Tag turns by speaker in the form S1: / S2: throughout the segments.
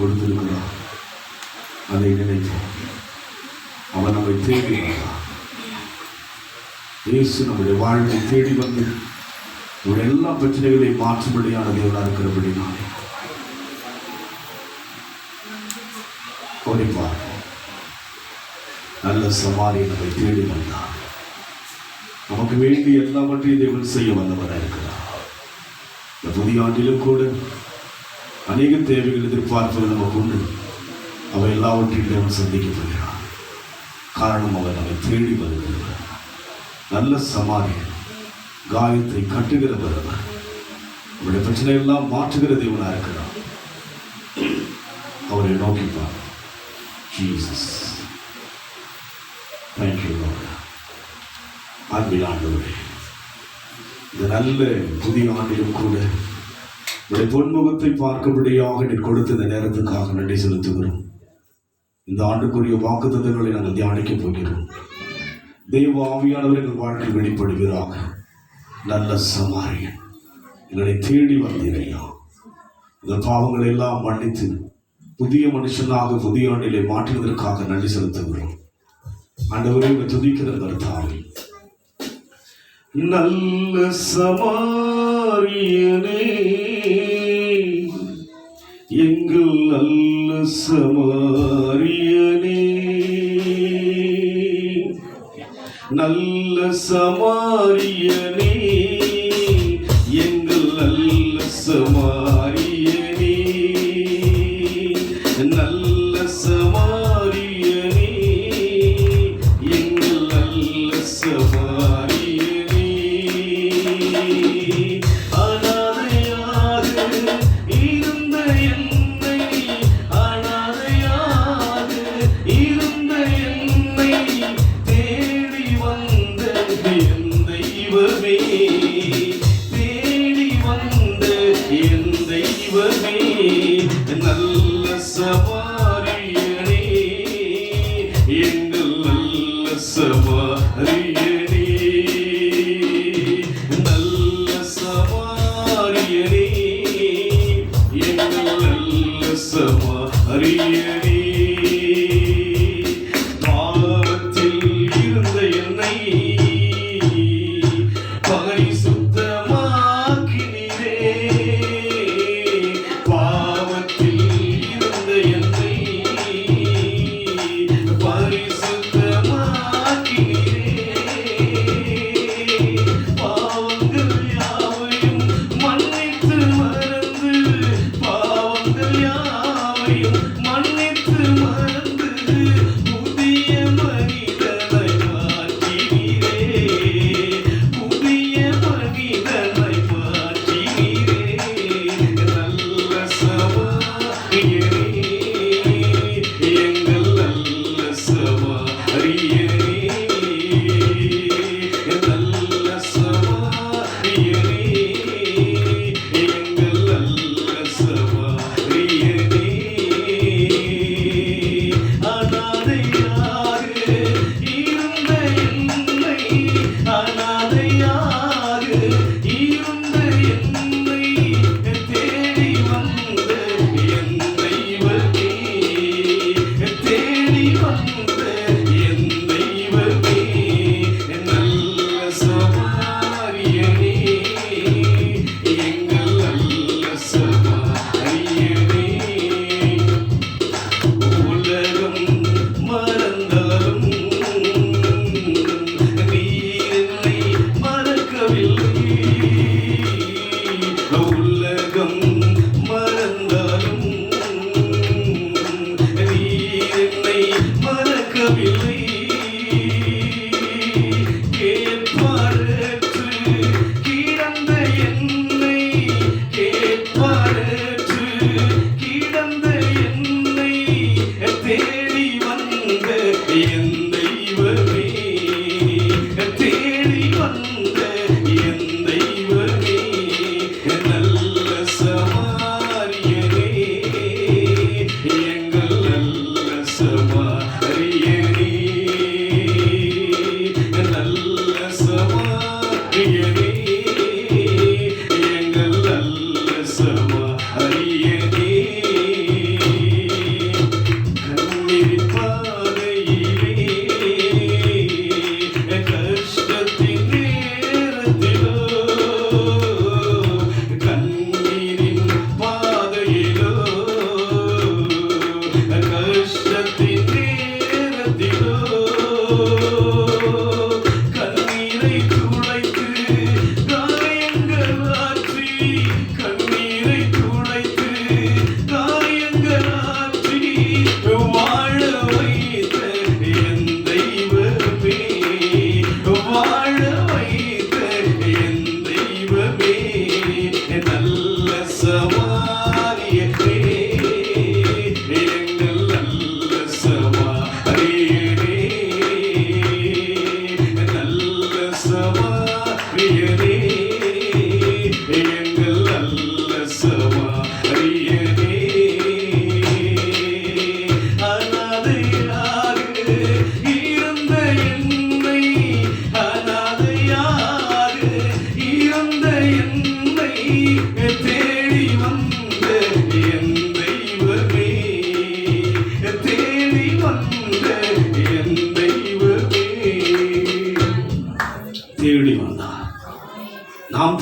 S1: கொடுத்திருக்கிறார். அதை நினைப்போம். அவன் நம்மை தேடி வந்தான். இயேசு நம்முடைய வாழ்வை தேடி வந்து நம்முடைய எல்லா பிரச்சனைகளையும் மாற்றும்படியான தேவனாக இருக்கிறபடினாலே குறிப்பாக நல்ல சமாரியை நம்மை தேடி வந்தார். நமக்கு வேண்டிய எல்லாவற்றையும் தேவன் செய்ய வல்லவராக இருக்கிறார். இந்த புதிய ஆண்டிலும் கூட அநேக தேவைகள் எதிர்பார்ப்புகள் நமக்கு உண்டு. அவை எல்லாவற்றையும் தேவன் சந்திக்கப்படுகிறார். காரணம் அவர் நம்மை தேடி வருகிறவர். நல்ல சமாரியன், காயத்தை கட்டுகிறவர் அவர். அவருடைய பிரச்சனை எல்லாம் மாற்றுகிற தேவனாக இருக்கிறார். அவரை நோக்கிப்பார். Jesus, thank you Lord. அன்பின் ஆண்டவரே, இந்த நல்ல புதிய ஆண்டிலும் கூட உடைய பொன்முகத்தை பார்க்கும்படியாக நீ கொடுத்த இந்த நேரத்துக்காக நன்றி செலுத்துகிறோம். இந்த ஆண்டுக்குரிய வாக்குத்தத்தங்களை நாங்கள் தியானிக்க போகிறோம். தெய்வ ஆவியானவர் எங்கள் வாழ்க்கையில் வெளிப்படுகிறார். நல்ல சமாரியன், எங்களை தேடி வந்தீரையா. இந்த பாவங்களை எல்லாம் மன்னித்து புதிய மனுஷனாக புதிய ஆண்டிலே மாற்றுவதற்காக நன்றி செலுத்துகிறோம். ஆண்டவரே, துதிக்கிற கர்த்தாவே, நல்ல சமாரியனே, எங்கள் நல்ல சமாரியனே, நல்ல சமாரியனே, எங்கள் நல்ல சமாரியனே, நல்ல சமாரியனே, எங்கள் நல்ல சமாரியனே. அனாதையாக இருந்த என்னை, அனாதையாக இருந்த என்னை தேடி வந்த என் தெய்வமே, தேடி வந்த என் தெய்வமே, நல்ல சமாரியனே, எங்கள் நல்ல சமாரியனே, நல்ல சமாரியனே, எங்கள் நல்ல சமாரியனே. பாவத்தில் இருந்த என்னை பரிசுத்தமாக்கினீரே, பாவத்தில் இருந்த என்னை பரிசுத்தமாக்கினீரே, பாவங்கள் யாவையும் மன்னித்து மறந்து, பாவங்கள் யாவையும் மன்னித்து மறந்து புதிய மனிதனை மாற்றினீரே, புதிய மனிதனை மாற்றினீரே, நல்ல சமாரியனே, எங்கள் நல்ல சமாரியனே, நல்ல சமாரியனே, எங்கள் நல்ல சமாரியனே.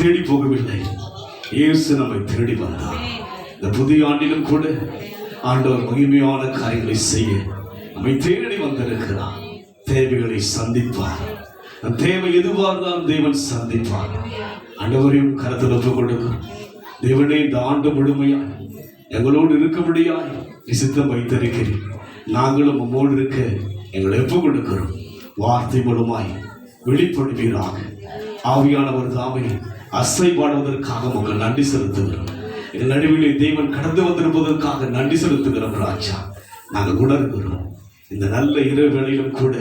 S1: தேடி போகவில்லை, இயேசு நம்மை தேடி வந்தார். இந்த புதிய ஆண்டிலும் கூட ஆண்டவர் மகிமையான காரியங்களை செய்ய நம்மை தேடி வந்திருக்கிறார். தேவைகளை சந்திப்பார். தேவை எதுவாக இருந்தாலும் தேவன் சந்திப்பார். ஆண்டவரையும் கருத்தில் ஒப்புக் கொடுக்கும். தேவனே, இந்த ஆண்டு முழுமையாய் எங்களோடு இருக்கும்படியாய் சித்தம் வைத்திருக்கிறேன். நாங்களும் உம்மோடு இருக்க எங்களை ஒப்புக் கொடுக்கிறோம். வார்த்தை மூலமாய் வெளிப்படுவீராக. ஆவியானவர் தாமே அசைபாடுவதற்காக உங்கள் நன்றி செலுத்துகிறோம். எங்கள் நடுவிலே தேவன் கடந்து வந்திருப்பதற்காக நன்றி செலுத்துகிறோம். ராஜா, நாங்கள் உணர்கிறோம். இந்த நல்ல இரவு வேளையிலும் கூட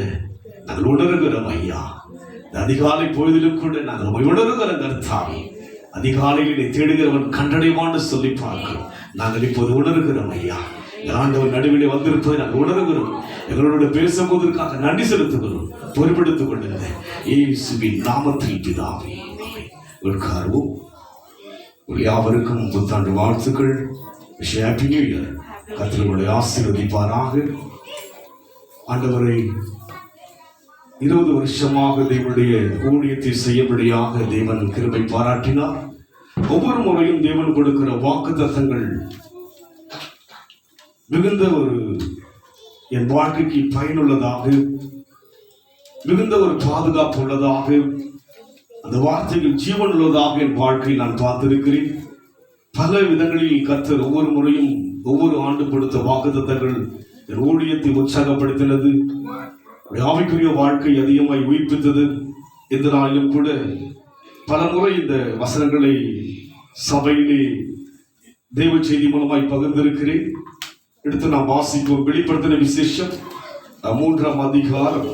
S1: நாங்கள் உணர்கிறோம். ஐயா, இந்த அதிகாலை பொழுதிலும் கூட நாங்கள் உணர்கிறோம். கர்த்தாவே, அதிகாலையிலே தேடுகிறவன் கண்டடைவான்னு சொல்லி பார்க்கிறோம். நாங்கள் இப்போது உணர்கிறோம். ஐயா, ஆண்டவர் நடுவிலே வந்திருப்பதை நாங்கள் உணர்கிறோம். எங்களோட பேசுவதற்காக நன்றி செலுத்துகிறோம். பொறுப்பெடுத்துக் கொள்ளுங்க. இயேசுவின் நாமத்தில் பிதாவே. உட்கார்வோம். யாவருக்கும் புத்தாண்டு வாழ்த்துக்கள். Happy new year. கர்த்தர் உங்களை ஆசீர்வதிப்பாராக. ஆண்டவரை 20 வருஷமாக தேவனுடைய ஊழியத்தை செய்யும்படியாக தேவன் கிருபை பாராட்டினார். ஒவ்வொரு முறையும் தேவன் கொடுக்கிற வாக்குத்தத்தங்கள் மிகுந்த என் வாழ்க்கைக்கு பயனுள்ளதாக, மிகுந்த பாதுகாப்பு உள்ளதாக, அந்த வார்த்தைகள் ஜீவன் உள்ளதாக என் வாழ்க்கையில் நான் பார்த்திருக்கிறேன். பல விதங்களில் கர்த்தர் ஒவ்வொரு முறையும் ஒவ்வொரு ஆண்டு கொடுத்த வாக்குத்தத்தங்கள் என் ஊழியத்தை உற்சாகப்படுத்தினது. ஆவிக்குரிய வாழ்க்கை அதிகமாய் உயிர்ப்பித்தது. இந்த நாளிலும் கூட பல முறை இந்த வசனங்களை சபையிலே தேவ செய்தி மூலமாய் பகிர்ந்திருக்கிறேன். எடுத்து நாம் வாசிப்போம். வெளிப்படுத்தின விசேஷம் 3ஆம் அதிகாரம்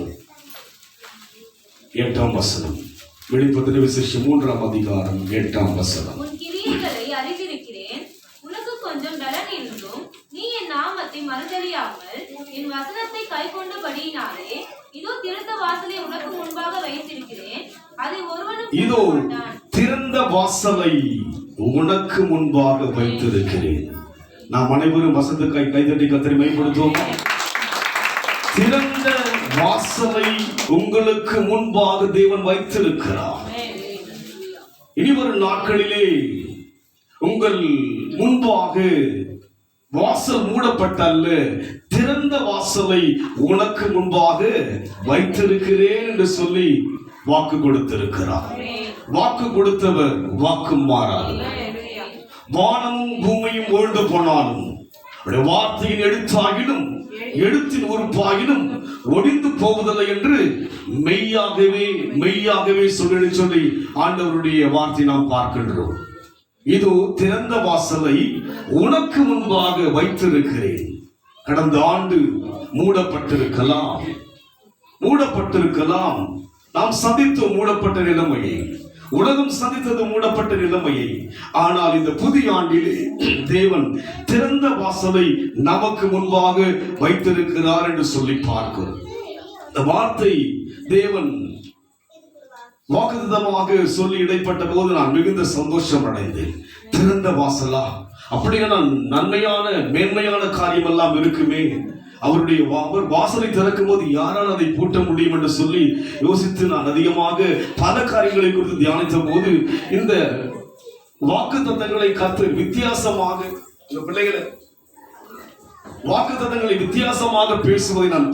S1: 8ஆம் வசனம். வெளிப்படுத்தின விசேஷம் 3ஆம் அதிகாரம் 8ஆம் வசனம்.
S2: உன் கிரியைகளை அறிந்திருக்கிறேன். உனக்கு கொஞ்சம் பலன் இருந்தும் நீ என் நாமத்தை மறுதலியாமல் என் வசனத்தை கைக்கொண்டபடியினாலே இதோ திறந்த வாசலை உனக்கு முன்பாக வைத்திருக்கிறேன். அதை ஒருவனும்
S1: இதோ திறந்த வாசலை உனக்கு முன்பாக வைத்திருக்கிறேன். நாம் அனைவரும் வசனத்துக்காய் கைதட்டி கர்த்தரை மகிமைப்படுத்துவோம். திறந்த வாசலை உங்களுக்கு முன்பாக தேவன் வைத்திருக்கிறார். இனிவரும் நாட்களிலே உங்கள் முன்பாக வாசல் மூடப்பட்டல்ல, திறந்த வாசலை உனக்கு முன்பாக வைத்திருக்கிறேன் என்று சொல்லி வாக்கு கொடுத்திருக்கிறார். வாக்கு கொடுத்தவர் வாக்கு மாறாது. வானமும் பூமியும் ஓழ்ந்து போனாலும் வார்த்தையின் எழுத்தாகிலும் எழுத்தின் உறுப்பாகிலும் ஒடிந்து போவதில்லை என்று மெய்யாகவே சொல்லி ஆண்டவருடைய வார்த்தை நாம் பார்க்கின்றோம். இது திறந்த வாசலை உனக்கு முன்பாக வைத்திருக்கிறேன். கடந்த ஆண்டு மூடப்பட்டிருக்கலாம். நாம் சந்தித்தோம் மூடப்பட்ட நிலைமையை. உலகம் சந்தித்தது மூடப்பட்ட நிலைமையை. ஆனால் இந்த புதிய ஆண்டிலே தேவன் திறந்த வாசலை நமக்கு முன்பாக வைத்திருக்கிறார் என்று சொல்லி பார்க்கிறோம். இந்த வார்த்தை தேவன் வாக்குத்தத்தமாக சொல்லி இடைப்பட்ட போது நான் மிகுந்த சந்தோஷம் அடைந்தேன். திறந்த வாசலா, அப்படியே நான் நன்மையான மேன்மையான காரியம் எல்லாம் இருக்குமே. அவருடைய வாசலை திறக்கும் போது யாரால் அதை பூட்ட முடியும் என்று சொல்லி யோசித்து நான் அதிகமாக பல காரியங்களை குறித்து தியானித்த போது இந்த வாக்குத்தத்தங்களை கர்த்தர் வித்தியாசமாக பிள்ளைகளை வாக்குத்தத்தங்களை வித்தியாசமாக பேசுவதை நான்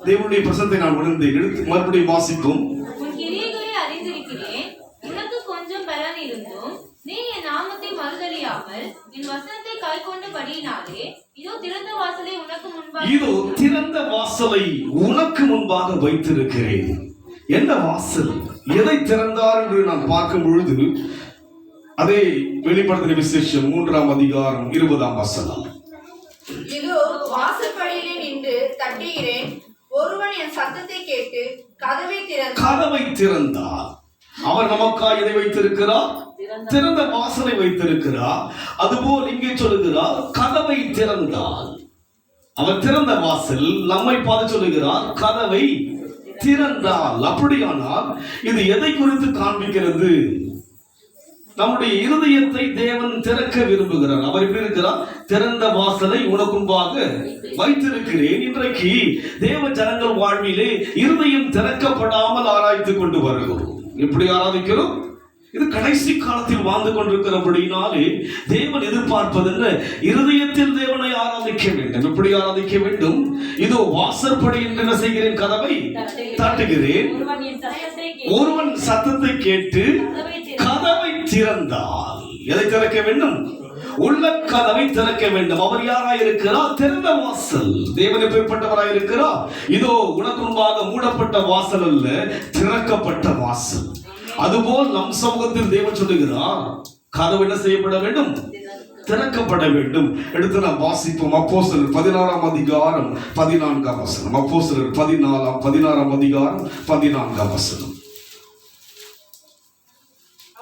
S1: தேவனுடைய பிரசனத்தை நான் உணர்ந்தேன். எடுத்து மறுபடியும் வாசிப்போம்.
S2: உனக்கு கொஞ்சம் பலன் இருந்தும் நீ என் நாமத்தை மறுதலியாமல் என் வசனத்தை கைக்கொண்டபடியினாலே இதோ திறந்த வாசலை
S1: உனக்கு முன்பாக வைத்திருக்கிறேன். என்ன வாசல், எதை திறந்தார் என்று நான் பார்க்கும் பொழுது அதே வெளிப்படுத்தின விசேஷம் 3ஆம் அதிகாரம் 20ஆம் வசனம்.
S3: இதோ வாசற்படியிலே நின்று தட்டுகிறேன். ஒருவன் என் சத்தத்தை கேட்டு கதவை திறந்தார்.
S1: அவர் நமக்காக எதை வைத்திருக்கிறார்? திறந்த வாசலை வைத்திருக்கிறார். அதுபோல் இங்கே சொல்லுகிறார் கதவை திறந்தால். அவர் திறந்த வாசல் நம்மை பார்த்து சொல்லுகிறார் கதவை திறந்தால். அப்படியானால் இது எதை குறித்து காண்பிக்கிறது? நம்முடைய இருதயத்தை தேவன் திறக்க விரும்புகிறார். அவர் எப்படி இருக்கிறார்? திறந்த வாசலை உனக்கு முன்பாக வைத்திருக்கிறேன். இன்றைக்கு தேவ ஜனங்கள் வாழ்விலே இருதயம் திறக்கப்படாமல் ஆராய்ந்து கொண்டு வருகிறோம். எப்படி ஆராதிக்கிறோம்? இது கடைசி காலத்தில் வாழ்ந்து கொண்டிருக்கிறபடினாலே தேவன் எதிர்பார்ப்பது என்ன? இருதயத்தில் தேவனை ஆராதிக்க வேண்டும். எப்படி ஆராதிக்க வேண்டும்? இதோ வாசற்படி என்று என்ன செய்கிறேன்? கதவை தட்டுகிறேன். ஒருவன் சத்தத்தை கேட்டு கதவை திறந்தால், எதை திறக்க வேண்டும்? உள்ள கதவை திறக்க வேண்டும். அவர் யாராய் இருக்கிறார்? திறந்த வாசல். தேவன் எப்பேற்பட்டவராய் இருக்கிறார்? இதோ உனக்கு முன்பாக மூடப்பட்ட வாசல் அல்ல, திறக்கப்பட்ட வாசல். அதுபோல் நம் சமூகத்தில் தேவன் சொல்லுகிறார், கதவு என்ன செய்யப்பட வேண்டும்? திறக்கப்பட வேண்டும். எடுத்து நாம் வாசிப்போம். அப்போஸ்தலர் 16ஆம் அதிகாரம் 14ஆம் வசனம். அப்போஸ்தலர் 16ஆம் அதிகாரம் 14ஆம் வசனம்.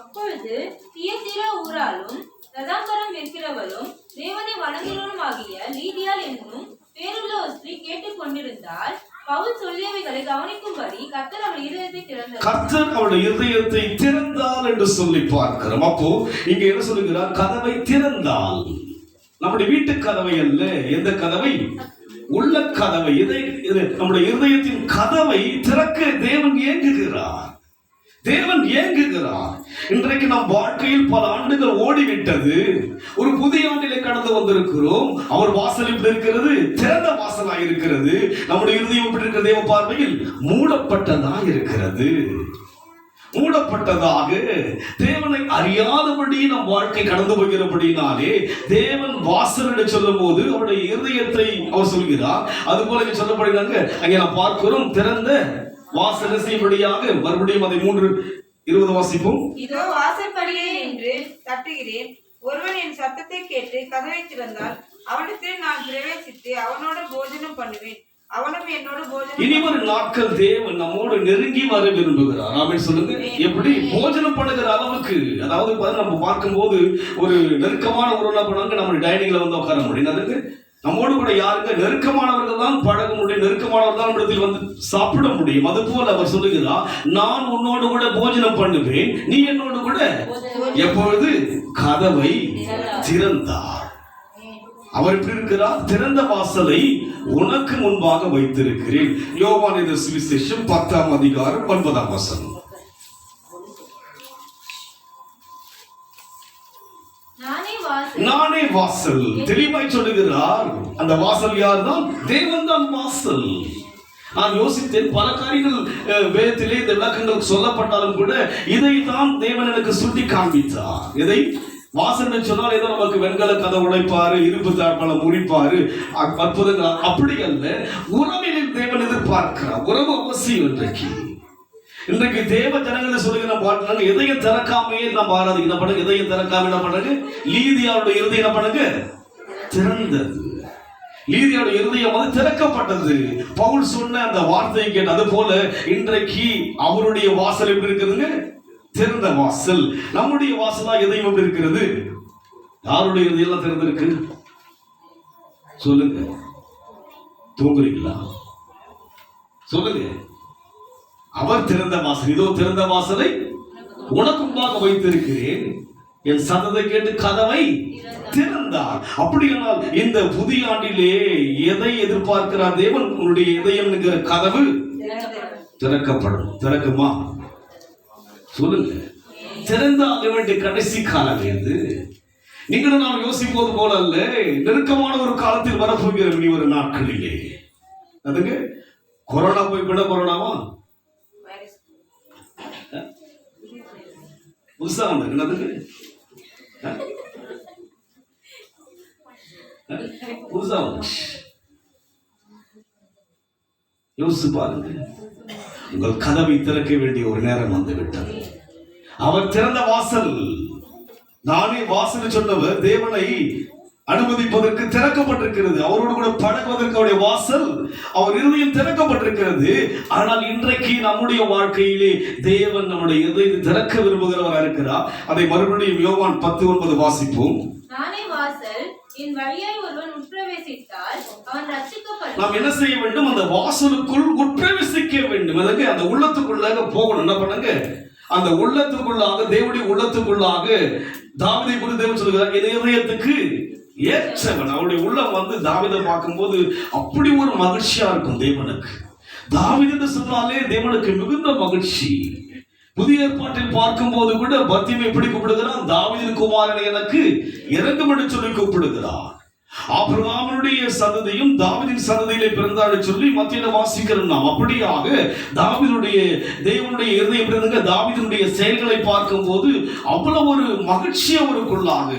S2: அப்பொழுது தியத்தீரா ஊராலும் ரதாம்பரம் விற்கிறவளும் தேவனை வணங்குகிறவரும் ஆகிய லீதியாள் என்னும் பேருள்ள ஒரு ஸ்திரீ கேட்டுக் கொண்டிருந்தால், பவுல் சொல்லியவைகளை கவனிக்கும்படி கர்த்தர் அவள் இதயத்தை திறந்தார்.
S1: கர்த்தர் அவளுடைய இதயத்தை திறந்தால் என்று சொல்லி பார்க்கிறோம். அப்போ இங்க என்ன சொல்லுகிறார்? கதவை திறந்தால். நம்முடைய வீட்டு கதவை அல்ல. எந்த கதவை? உள்ள கதவை. நம்முடைய இதயத்தின் கதவை திறக்க தேவன் ஏங்குகிறார். தேவன் ஏங்குகிறார். இன்றைக்கு நம் வாழ்க்கையில் பல ஆண்டுகள் ஓடிவிட்டது. ஒரு புதிய ஆண்டிலே கடந்து வந்திருக்கிறோம். அவர் வாசல் எப்படி இருக்கிறது? திறந்த வாசலாக இருக்கிறது. நம்முடைய இருதயம் எப்படி இருக்கிற தேவ பார்வையில்? மூடப்பட்டதாக இருக்கிறது. மூடப்பட்டதாக, தேவனை அறியாதபடி நம் வாழ்க்கை கடந்து போகிறபடினாலே தேவன் வாசல் என்று சொல்லும் போது அவருடைய இருதயத்தை அவர் சொல்கிறார். அது போல சொல்லப்படுகிறாங்க. அங்கே நாம் பார்க்கிறோம், திறந்த வாசல் செய்யும்படியாக. மறுபடியும் அதை 3:20 வாசிப்போம்.
S4: இதோ வாசற்படியே நின்று தட்டுகிறேன். ஒருவன் என் சத்தத்தை கேட்டு கதவை திறந்தால் அவனிடத்தில் நான் பிரவேசித்து அவனோட போஜனம் பண்ணுவேன், அவனும் என்னோட போஜனம்.
S1: இனிவரும் நாட்கள் தேவன் நம்மோடு நெருங்கி வர விரும்புகிறார். ஆமென் சொல்லுங்க. எப்படி? போஜனம் பண்ணுகிற அளவுக்கு. அதாவது நம்ம பார்க்கும்போது ஒரு நெருக்கமான உறவு பண்ணாங்க, நம்ம டைனிங்ல வந்து உட்கார முடியும். அதுக்கு நம்மோடு கூட யாருங்க? நெருக்கமானவர்கள் தான் பழக முடியும், நெருக்கமானவர்கள் தான் இடத்தில் வந்து சாப்பிட முடியும். அது போல அவர் சொல்லுகிறார், நான் உன்னோடு கூட போஜனம் பண்ணுவேன், நீ என்னோடு கூட. எப்பொழுது? கதவை திறந்தார். அவர் எப்படி இருக்கிறார்? திறந்த வாசலை உனக்கு முன்பாக வைத்திருக்கிறேன். யோவான் எழுதின சுவிசேஷம் 10ஆம் அதிகாரம் 9ஆம் வசனம். நானே வாசல். தெளிவாய் சொல்லுகிறார். அந்த வாசல் யார் தான்? தேவன் தான் வாசல். நான் யோசித்தேன், பல காரியங்கள் வேதத்திலே இந்த விளக்கங்கள் சொல்லப்பட்டாலும் கூட இதை தான் தேவன் எனக்கு சுட்டி காண்பித்தார். எதை? வாசல் சொன்னால் ஏதோ நமக்கு வெண்கல கதை உடைப்பாரு, இருப்பு தாழ்பால முடிப்பாரு, அற்புதங்கள். அப்படி அல்ல. உறவினில் தேவன் எதிர்பார்க்கிறார். உறவு அவசியம். இன்றைக்கு தேவ ஜனங்களை சொல்லுகிற பாட்டுறாங்க, எதையும் திறக்காமையே நம்ம ஆராதிக்க. என்ன பண்ணுங்க? எதையும் திறக்காம என்ன பண்ணுங்க? லீதியாவுடைய இருதயம் என்ன பண்ணுங்க? திறந்தது. லீதியாவுடைய இருதயம் வந்து திறக்கப்பட்டது. பவுல் சொன்ன அந்த வார்த்தையை கேட்டு, அது போல இன்றைக்கு அவருடைய வாசல் எப்படி இருக்குதுங்க? திறந்த வாசல். நம்முடைய வாசலா எதையும் எப்படி இருக்கிறது? யாருடைய இருதயம் திறந்திருக்கு? சொல்லுங்க. தூங்குறீங்களா? சொல்லுங்க. அவர் திறந்த வாசல். இதோ திறந்த வாசலை உனக்கு முன்பாக வைத்திருக்கிறேன், என் சத்தத்தை கேட்டு கதவை திறந்தார். அப்படியானால் இந்த புதிய ஆண்டிலே எதை எதிர்பார்க்கிறார் தேவன்? உன்னுடைய இதயம் என்கிற கதவு திறக்கப்படும். திறக்குமா? சொல்லுங்க. திறந்தாக வேண்டிய கடைசி காலம் எது? நீங்களும் நாம் யோசிப்பது போல அல்ல. நெருக்கமான ஒரு காலத்தில் வரப்போகிற இனி ஒரு நாட்களிலே. அதுங்க கொரோனா போய் விட கொரோனாவா புதுசா வந்து என்னதுக்கு புதுசா வந்து யோசிச்சு பாருங்க. உங்கள் கதவை திறக்க வேண்டிய ஒரு நேரம் வந்து விட்டது. அவர் திறந்த வாசல். நானே வாசல் சொன்னவர் தேவனை அனுமதிப்பதற்கு திறக்கப்பட்டிருக்கிறது. அவரோடு கூட பழகுவதற்கு அவருடைய வாசல், அவர் இருதயம் திறக்கப்பட்டிருக்கிறது. ஆனால் இன்றைக்கு நம்முடைய வாழ்க்கையிலே தேவன் நம்முடைய இதயத்தை திறக்க விரும்புகிறவராக இருக்கிறார். அதை மறுபடியும் யோவான் 10:9 வாசிப்போம்.
S2: நானே வாசல், என் வழியாய் ஒருவன் உட்பிரவேசித்தால் அவன் ரட்சிக்கப்படுவான்.
S1: நாம் என்ன செய்ய வேண்டும்? அந்த வாசலுக்குள் உட்பிரவேசிக்க வேண்டும். அதுக்கு அந்த உள்ளத்துக்குள்ளாக போகணும். என்ன பண்ணுங்க? அந்த உள்ளத்துக்குள்ளாக, தேவனுடைய உள்ளத்துக்குள்ளாக தாவீதை குறித்து தேவன் சொல்கிறார், என் இதயத்துக்கு ஏற்றவன். அவருடைய உள்ளம் வந்து தாவீதை பார்க்கும்போது அப்படி ஒரு மகிழ்ச்சியா இருக்கும் தேவனுக்கு. தாவீது என்று சொன்னாலே தேவனுக்கு மிகுந்த மகிழ்ச்சி. புதிய ஏற்பாட்டில் பார்க்கும் போது கூட பர்த்திமை எப்படி கூப்பிடுகிறான்? தாவீதின் குமாரனை எனக்கு இறங்கும் என்று சொல்லி கூப்பிடுகிறான். ஆபிரகாமுடைய சந்ததியும் தாவீதின் சந்ததியிலே பிறந்தான்னு சொல்லி மத்தியில வாசிக்கிறோம் நாம். அப்படியாக தாவீதுடைய தேவனுடைய இருதயம் இருந்தங்க. தாவீதுடைய செயல்களை பார்க்கும் போது அவ்வளவு ஒரு மகிழ்ச்சி அவருக்குள்ளாக.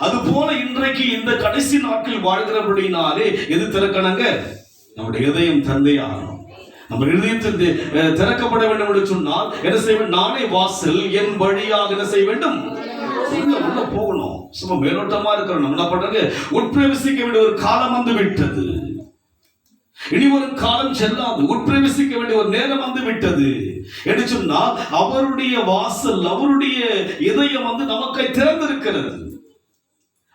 S1: அது போல இன்றைக்கு இந்த கடைசி நாட்கள் வாழ்கிறபடினாலே எது திறக்கணுங்க? நம்முடைய இதயம் தந்தையாகணும். நம்ம இதயத்தில் திறக்கப்பட வேண்டும் என்று சொன்னால் என்ன செய்ய வேண்டும்? நானே வாசல், என் வழியாக என்ன செய்ய வேண்டும்? உள்ள போகணும். சும்மா மேலோட்டமா இருக்கிறோம். நம்ம என்ன பண்றாங்க? உட்பிரவேசிக்க வேண்டிய ஒரு காலம் வந்து விட்டது. இனி ஒரு காலம் செல்லாது. உட்பிரவேசிக்க வேண்டிய ஒரு நேரம் வந்து விட்டது என்று சொன்னால் அவருடைய வாசல், அவருடைய இதயம் வந்து நமக்காய் திறந்திருக்கிறது.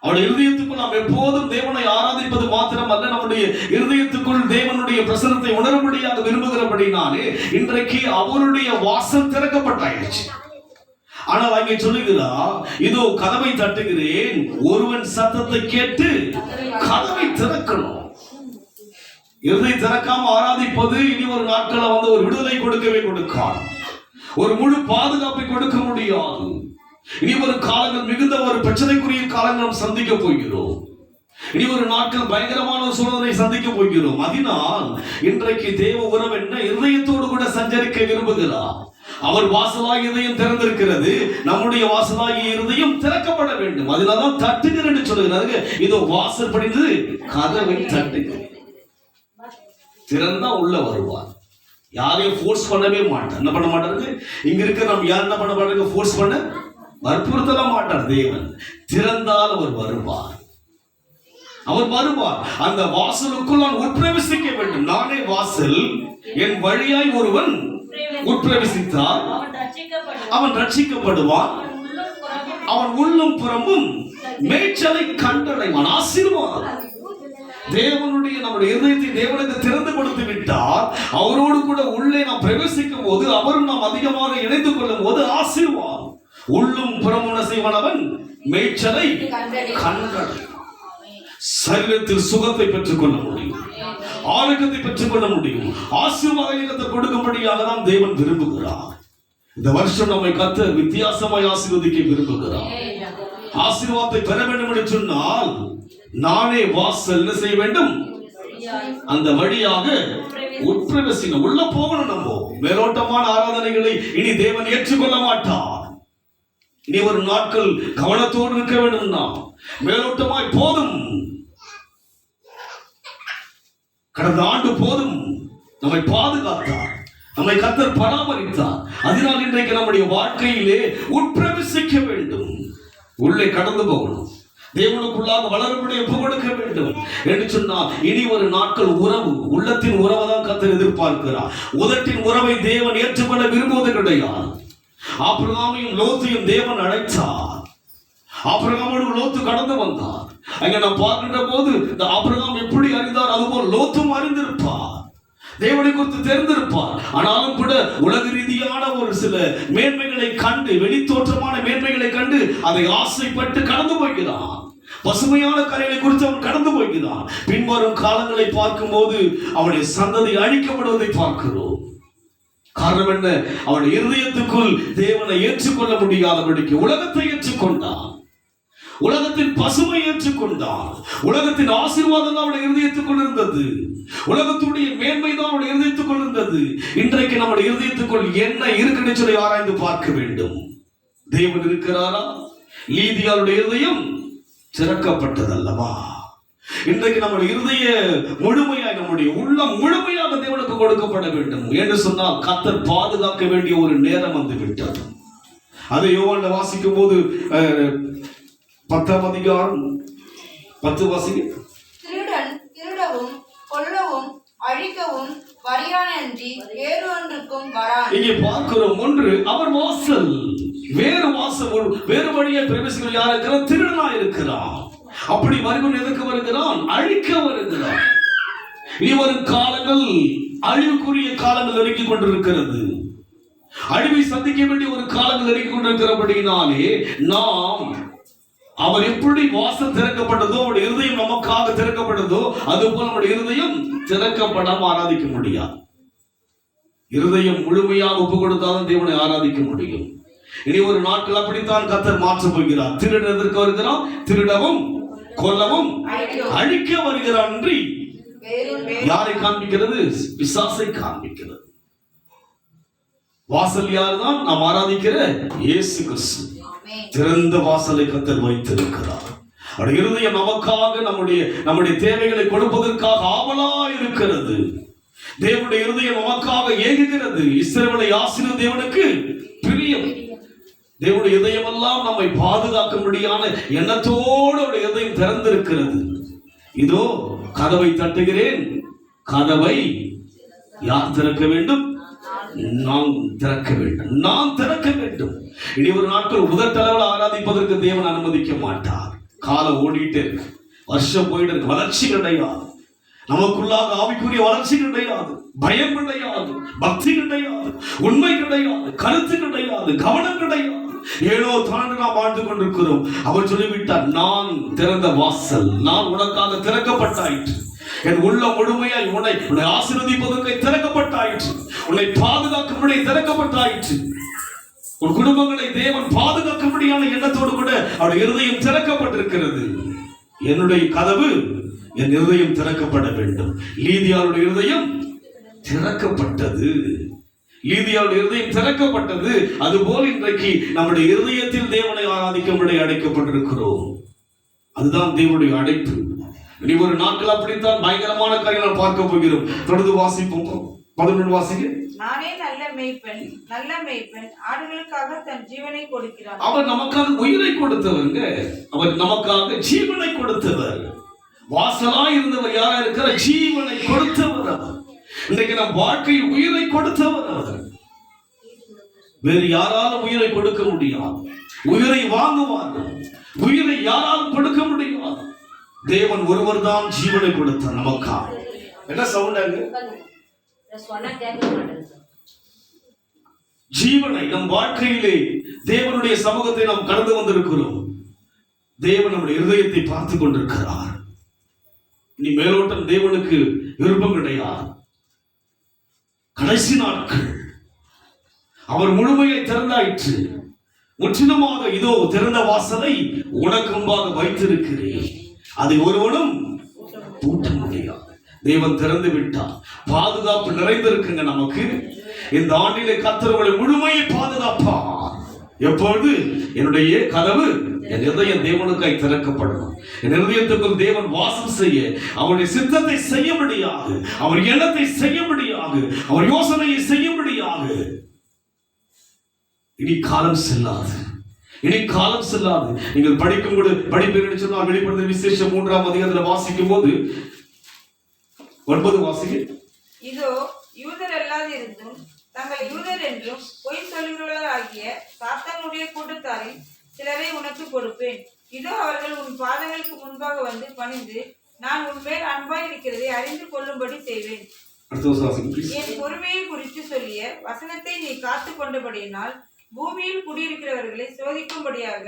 S1: அவருடைய இருதயத்துக்குள் நாம் எப்போதும் தேவனை ஆராதிப்பது மாத்திரமல்ல, நம்முடைய இருதயத்துக்குள் தேவனுடைய பிரசன்னத்தை உணரும்படியாக விரும்புகிறபடினாலே இன்றைக்கு அவருடைய வாசல் திறக்கப்பட்டாயிடுச்சு. ஆனால் அங்கே சொல்லுகிறார், இதோ கதவை தட்டுகிறேன், ஒருவன் சத்தத்தை கேட்டு கதவை திறக்கணும். இருதயம் திறக்காம ஆராதிப்பது இனி ஒரு நாட்களை வந்து ஒரு விடுதலை கொடுக்கவே கொடுக்காது, ஒரு முழு பாதுகாப்பை கொடுக்க முடியாது. இனி ஒரு காலங்கள் மிகுந்த ஒரு பிரச்சனைக்குரிய காலங்கள் சந்திக்க போகிறோம். இனி ஒரு நாட்கள் பயங்கரமான ஒரு சூழலை சந்திக்க போகிறோம். அதனால் இன்றைக்கு தேவ உறவு என்ன? இருதயத்தோடு கூட சஞ்சரிக்க விரும்புகிறார். அவர் வாசலாகிய இதயம் திறந்திருக்கிறது, நம்முடைய வாசலாகிய இருதயம் திறக்கப்பட வேண்டும். அதனால்தான் தட்டுகிறேன் என்று சொல்லுகிறாரு. இதோ வாசல் படிந்து கதவை தட்டுகிறேன். திறந்தா உள்ள வருவார். யாரையும் ஃபோர்ஸ் பண்ணவே மாட்டார். என்ன பண்ண மாட்டாரு? இங்க இருக்க நம்ம யார் என்ன பண்ண மாட்டாங்க? ஃபோர்ஸ் பண்ண வற்புறுத்தல மாட்டார். தேவன் திறந்தால் அவர் வருவார். அவர் வருவார். அந்த வாசலுக்குள் நான் உட்பிரவேசிக்க வேண்டும். நானே வாசல், என் வழியாய் ஒருவன் உட்பிரவேசித்தால் அவன் ரட்சிக்கப்படுவான். அவன் உள்ளும் புறமும் மேய்ச்சலை கண்டடைவான். ஆசீர்வாதம். தேவனுடைய நம்முடைய இதயத்தை தேவனுக்கு திறந்து கொடுத்து விட்டார். அவரோடு கூட உள்ளே நாம் பிரவேசிக்கும் போது அவரும் நாம் அதிகமாக இணைந்து கொள்ளும் போது ஆசீர்வாதம். உள்ளும் புறமும் செய்வனவன் மேய்ச்சலை கண்டடைவான். சரீரத்தில் சுகத்தை பெற்றுக் கொள்ள முடியும், ஆரோக்கியத்தை பெற்றுக் கொள்ள முடியும். ஆசீர்வாதத்தை கொடுக்கும்படியாக தான் தேவன் விரும்புகிறார். இந்த வருஷம் நம்மை கர்த்தர் வித்தியாசமாய் ஆசீர்வதிக்க விரும்புகிறார். ஆசீர்வாதத்தை பெற வேண்டும் என்று சொன்னால் நானே வாசல் என்ன செய்ய வேண்டும்? அந்த வழியாக உட்பிரவேசிக்க உள்ள போகணும். நம்ம மேலோட்டமான ஆராதனைகளை இனி தேவன் ஏற்றுக்கொள்ள மாட்டார். இனி ஒரு நாட்கள் கவனத்தோடு இருக்க வேண்டும். நாம் மேலோட்டமாய் போதும், கடந்த ஆண்டு போதும் நம்மை பாதுகாத்தார், நம்மை கர்த்தர் பராமரித்தார். அதனால் இன்றைக்கு நம்முடைய வாழ்க்கையிலே உட்பிரவேசிக்க வேண்டும், உள்ளே கடந்து போகணும், தேவனுக்குள்ளாக வளரும்படி ஒப்பு கொடுக்க வேண்டும் என்று சொன்னால் இனி ஒரு நாட்கள் உறவு, உள்ளத்தின் உறவை தான் கர்த்தர் எதிர்பார்க்கிறார். உதட்டின் உறவை தேவன் ஏற்றுக்கொள்ள விரும்புவது கிடையாது. ஆபிரகாமையும் லோத்தையும் தேவன் அழைத்தார். ஆபிரகாமோடு லோத்து கடந்து வந்தார். அங்க நாம் பார்க்கின்ற போது இந்த ஆபிரகாம் எப்படி அறிந்தார், அதுபோல் லோத்தும் அறிந்திருப்பார், தேவனை குறித்து தெரிந்திருப்பார். ஆனாலும் கூட உலக ரீதியான ஒரு சில மேன்மைகளை கண்டு, வெளித்தோற்றமான மேன்மைகளை கண்டு அதை ஆசைப்பட்டு கடந்து போகிறான். பசுமையான கரைகளை குறித்து அவன் கடந்து போகிறான். பின்வரும் காலங்களை பார்க்கும் போது அவனுடைய சந்ததி அழிக்கப்படுவதை பார்க்கிறோம். காரணம் என்ன? அவனுடைய இருதயத்துக்குள் தேவனை ஏற்றுக்கொள்ள முடியாதபடிக்கு உலகத்தை ஏற்றுக்கொண்டான், உலகத்தின் பசுமை ஏற்றுக்கொண்டான், உலகத்தின் ஆசீர்வாதம் தான் அவனுடைய இருதயத்துக்குள் இருந்தது, உலகத்துடைய மேன்மை தான் அவனுடைய இருதயத்துக்குள் இருந்தது. இன்றைக்கு நம்முடைய இருதயத்துக்குள் என்ன இருக்குன்னு சொல்லி ஆராய்ந்து பார்க்க வேண்டும். தேவன் இருக்கிறாரா? லீதியாளுடைய இருதயம் திறக்கப்பட்டதல்லவா? இன்றைக்கு நம்முடைய இருதய முழுமையாய், நம்முடைய உள்ளம் முழுமையாக தேவனுக்கு கொடுக்கப்பட வேண்டும் என்று சொன்னால் கர்த்தர் பாதுகாக்க வேண்டிய ஒரு நேரம் வந்து விட்டது. அதை யோவான்ல வாசிக்கும் போது 10ஆம் அதிகாரம் 10 வாசிங்க.
S3: திருடன் திருடவும் கொல்லவும் அழிக்கவும் வரியானன்றி வேறு ஒன்றுக்கும் வரான்.
S1: இங்கே பார்க்கிறோம், ஒன்று அவர் வாசல், வேறு வாசல், வேறு வழியை பிரவேசிக்கிற யார் இருக்கிறார்? திருடனா இருக்கிறான். அப்படி வருவன் எதற்கு வருகிறான்? அழிக்க வருகிறான். இனி வரும் காலங்கள் அழிவுக்குரிய காலங்கள் நெருங்கிக் கொண்டிருக்கிறது. அழிவை சந்திக்க வேண்டிய ஒரு காலங்கள் நெருங்கிக் கொண்டிருக்கிறபடினாலே நாம் அவர் எப்படி வாசல் திறக்கப்பட்டதோ, அவருடைய இருதயம் நமக்காக திறக்கப்பட்டதோ, அதுபோல் நம்முடைய இருதயம் திறக்கப்படாம ஆராதிக்க முடியாது. இருதயம் முழுமையாக ஒப்பு கொடுத்தாலும் தேவனை ஆராதிக்க முடியும். இனி ஒரு நாட்கள் அப்படித்தான் கர்த்தர் மாற்றப் போகிறார். திருடுறதற்கு வருகிறான், திருடவும் கொல்லவும் அழிக்க வருகிறான் என்று யாரை காண்பிக்கிறது? பிசாசை காண்பிக்கிறது. வாசல் யாருதான்? நாம் ஆராதிக்கிற இயேசு கிறிஸ்து. திறந்த வாசலை கர்த்தர் வைத்திருக்கிறார். அவருடைய இருதயம் நமக்காக நம்முடைய தேவைகளை கொடுப்பதற்காக ஆவலா இருக்கிறது. தேவனுடைய இருதயம் நமக்காக ஏங்குகிறது. இஸ்ரவேலை ஆசீர்வதித்த தேவனுக்கு பிரியம். தேவனுடைய இதயம் எல்லாம் நம்மை பாதுகாக்கும்படியான எண்ணத்தோடு அவருடைய இதயம் திறந்திருக்கிறது. இதோ கதவை தட்டுகிறேன், கதவை யார் திறக்க வேண்டும்? நான் திறக்க வேண்டும், நான் திறக்க வேண்டும். இனி ஒரு நாட்கள் உதட்டளவில் ஆராதிப்பதற்கு தேவன் அனுமதிக்க மாட்டார். காலம் ஓடிட்டே இருக்கு, வருஷம் போயிட்டு இருக்கு, வளர்ச்சி கிடையாது. நமக்குள்ளாக ஆவிக்குரிய வளர்ச்சி கிடையாது, பயம் கிடையாது, பக்தி கிடையாது, உண்மை கிடையாது, கருத்து கிடையாது, கவனம் கிடையாது. ஏனோ தாண்டு நாம் வாழ்ந்து கொண்டிருக்கிறோம். அவர் சொல்லிவிட்டார், நான் திறந்த வாசல், நான் உனக்காக திறக்கப்பட்டாயிற்று. என் உள்ள முழுமையாய் உன்னை ஆசீர்வதிப்பதற்கு திறக்கப்பட்டாயிற்று. உன்னை பாதுகாக்கும்படி திறக்கப்பட்டாயிற்று. உன் குடும்பங்களை தேவன் பாதுகாக்கும்படியான எண்ணத்தோடு கூட அவருடைய இருதயம் திறக்கப்பட்டிருக்கிறது. என்னுடைய கதவு, என் இருதயம் திறக்கப்பட வேண்டும். லீதியாளுடைய இருதயம் திறக்கப்பட்டது. லீதியாளுடைய இருதயம் திறக்கப்பட்டது. அதுபோல் இன்றைக்கு நம்முடைய இருதயத்தில் தேவனை ஆராதிக்கும்படி அழைக்கப்பட்டிருக்கிறோம். அதுதான் தேவனுடைய அழைப்பு. இனி ஒரு நாட்கள் அப்படித்தான் பயங்கரமான காரியங்கள் பார்க்க போகிறோம். தொடர்ந்து வாசிப்போம். 11 வாசிங்க.
S4: நானே நல்ல மேய்ப்பன், நல்ல மேய்ப்பன் ஆடுகளுக்காக தன் ஜீவனை கொடுக்கிறார்.
S1: அவர் நமக்காக உயிரை கொடுத்தவருங்க. அவர் நமக்காக ஜீவனை கொடுத்தவர். வாசலாய் இருந்தவர் யாரா இருக்கிற? ஜீவனை கொடுத்தவர் அவர். இன்றைக்கு நம் வாழ்க்கையில் உயிரை கொடுத்தவர் அவர். வேறு யாராலும் உயிரை கொடுக்க முடியாது. உயிரை வாங்குவார்கள், உயிரை யாராலும் கொடுக்க முடியாது. தேவன் ஒருவர் தான் ஜீவனை கொடுத்தார் நமக்காக. என்ன சவுண்டாங்க? ஜீவனை நம் வாழ்க்கையிலே தேவனுடைய சமூகத்தை நாம் கடந்து வந்திருக்கிறோம். தேவன் நம்முடைய இருதயத்தை பார்த்து கொண்டிருக்கிறார். நீ மேலோட்டம் தேவனுக்கு விருப்பம் கிடையாது. கடைசி நாட்கள் அவர் முழுமையை திறந்தாயிற்று. முற்றிலுமாக இதோ திறந்த வாசலை உனக்கு முன்பாக வைத்திருக்கிறேன், அதை ஒருவனும் பூட்ட முடியாது. தேவன் திறந்து விட்டார். பாதுகாப்பு நிறைந்திருக்குங்க நமக்கு. இந்த ஆண்டிலே கர்த்தர் உங்களை முழுமையை பாதுகாப்பார். எப்பொழுது? என்னுடைய கதவு, என் இதயம் தேவனுக்காய் திறக்கப்படணும். என் இதயத்துக்குள் தேவன் வாசம் செய்ய, அவருடைய சித்தத்தை செய்ய முடியாது, அவர் எண்ணத்தை செய்ய முடியாது, அவர் யோசனையை செய்ய முடியாது. இனி காலம் செல்லாது, இனி காலம் செல்லாது. நீங்கள் படிக்கும் போது படிப்பீர்கள் சொன்னால் வெளிப்படுத்த விசேஷம் 3ஆம் அதிகாரத்தில் வாசிக்கும் போது 9 வாசிங்க.
S4: இதோ யூதர் அல்லாதிருந்தும் தங்கள் யூதர் என்றும் பொய் சொல்கிறவர்களாகிய சாத்தானுடைய கூட்டத்தாரில் சிலரை உனக்கு கொடுப்பேன். இதோ அவர்கள் உன் பாதங்களுக்கு முன்பாக வந்து பணிந்து நான் உன்மேல் அன்பாய் இருக்கிறதை அறிந்து கொள்ளும்படி செய்வேன். என் பொறுமையை குறித்து சொல்லிய வசனத்தை நீ காத்து கொண்டபடியினால் பூமியில் குடியிருக்கிறவர்களை சோதிக்கும்படியாக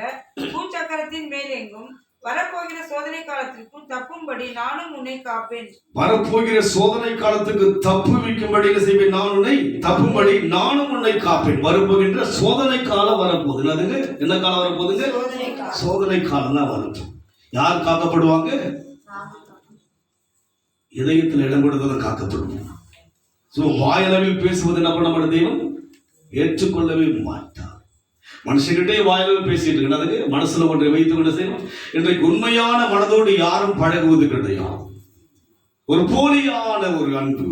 S4: பூச்சக்கரத்தின் மேல் எங்கும் வரப்போகிற சோதனை காலத்திற்கு தப்பும்படி நானும் உன்னை காப்பேன்.
S1: வரப்போகிற சோதனை காலத்துக்கு தப்பு வைக்கும்படி செய்வேன். நான் உன்னை தப்பும்படி நானும் உன்னை காப்பேன். வரப்போகின்ற சோதனை காலம் வரப்போகுது. அதுங்க என்ன காலம் வரப்போகுதுங்க? சோதனை காலம் தான் வரும். யார் காக்கப்படுவாங்க? இதயத்தில் இடம் கொடுத்தவன் காக்கப்படுவாங்க. வாயளவில் பேசுவது என்ன பண்ண மாட்ட தேவன் ஏற்றுக்கொள்ளவே மாட்டார். மனுஷங்கிட்டே வாயிலும் பேசிட்டு இருக்கு, மனசுல ஒன்றை வைத்து கொண்டு செய்யணும். இன்றைக்கு உண்மையான மனதோடு யாரும் பழகுவது கிடையாது. ஒரு போலியான ஒரு அன்பு,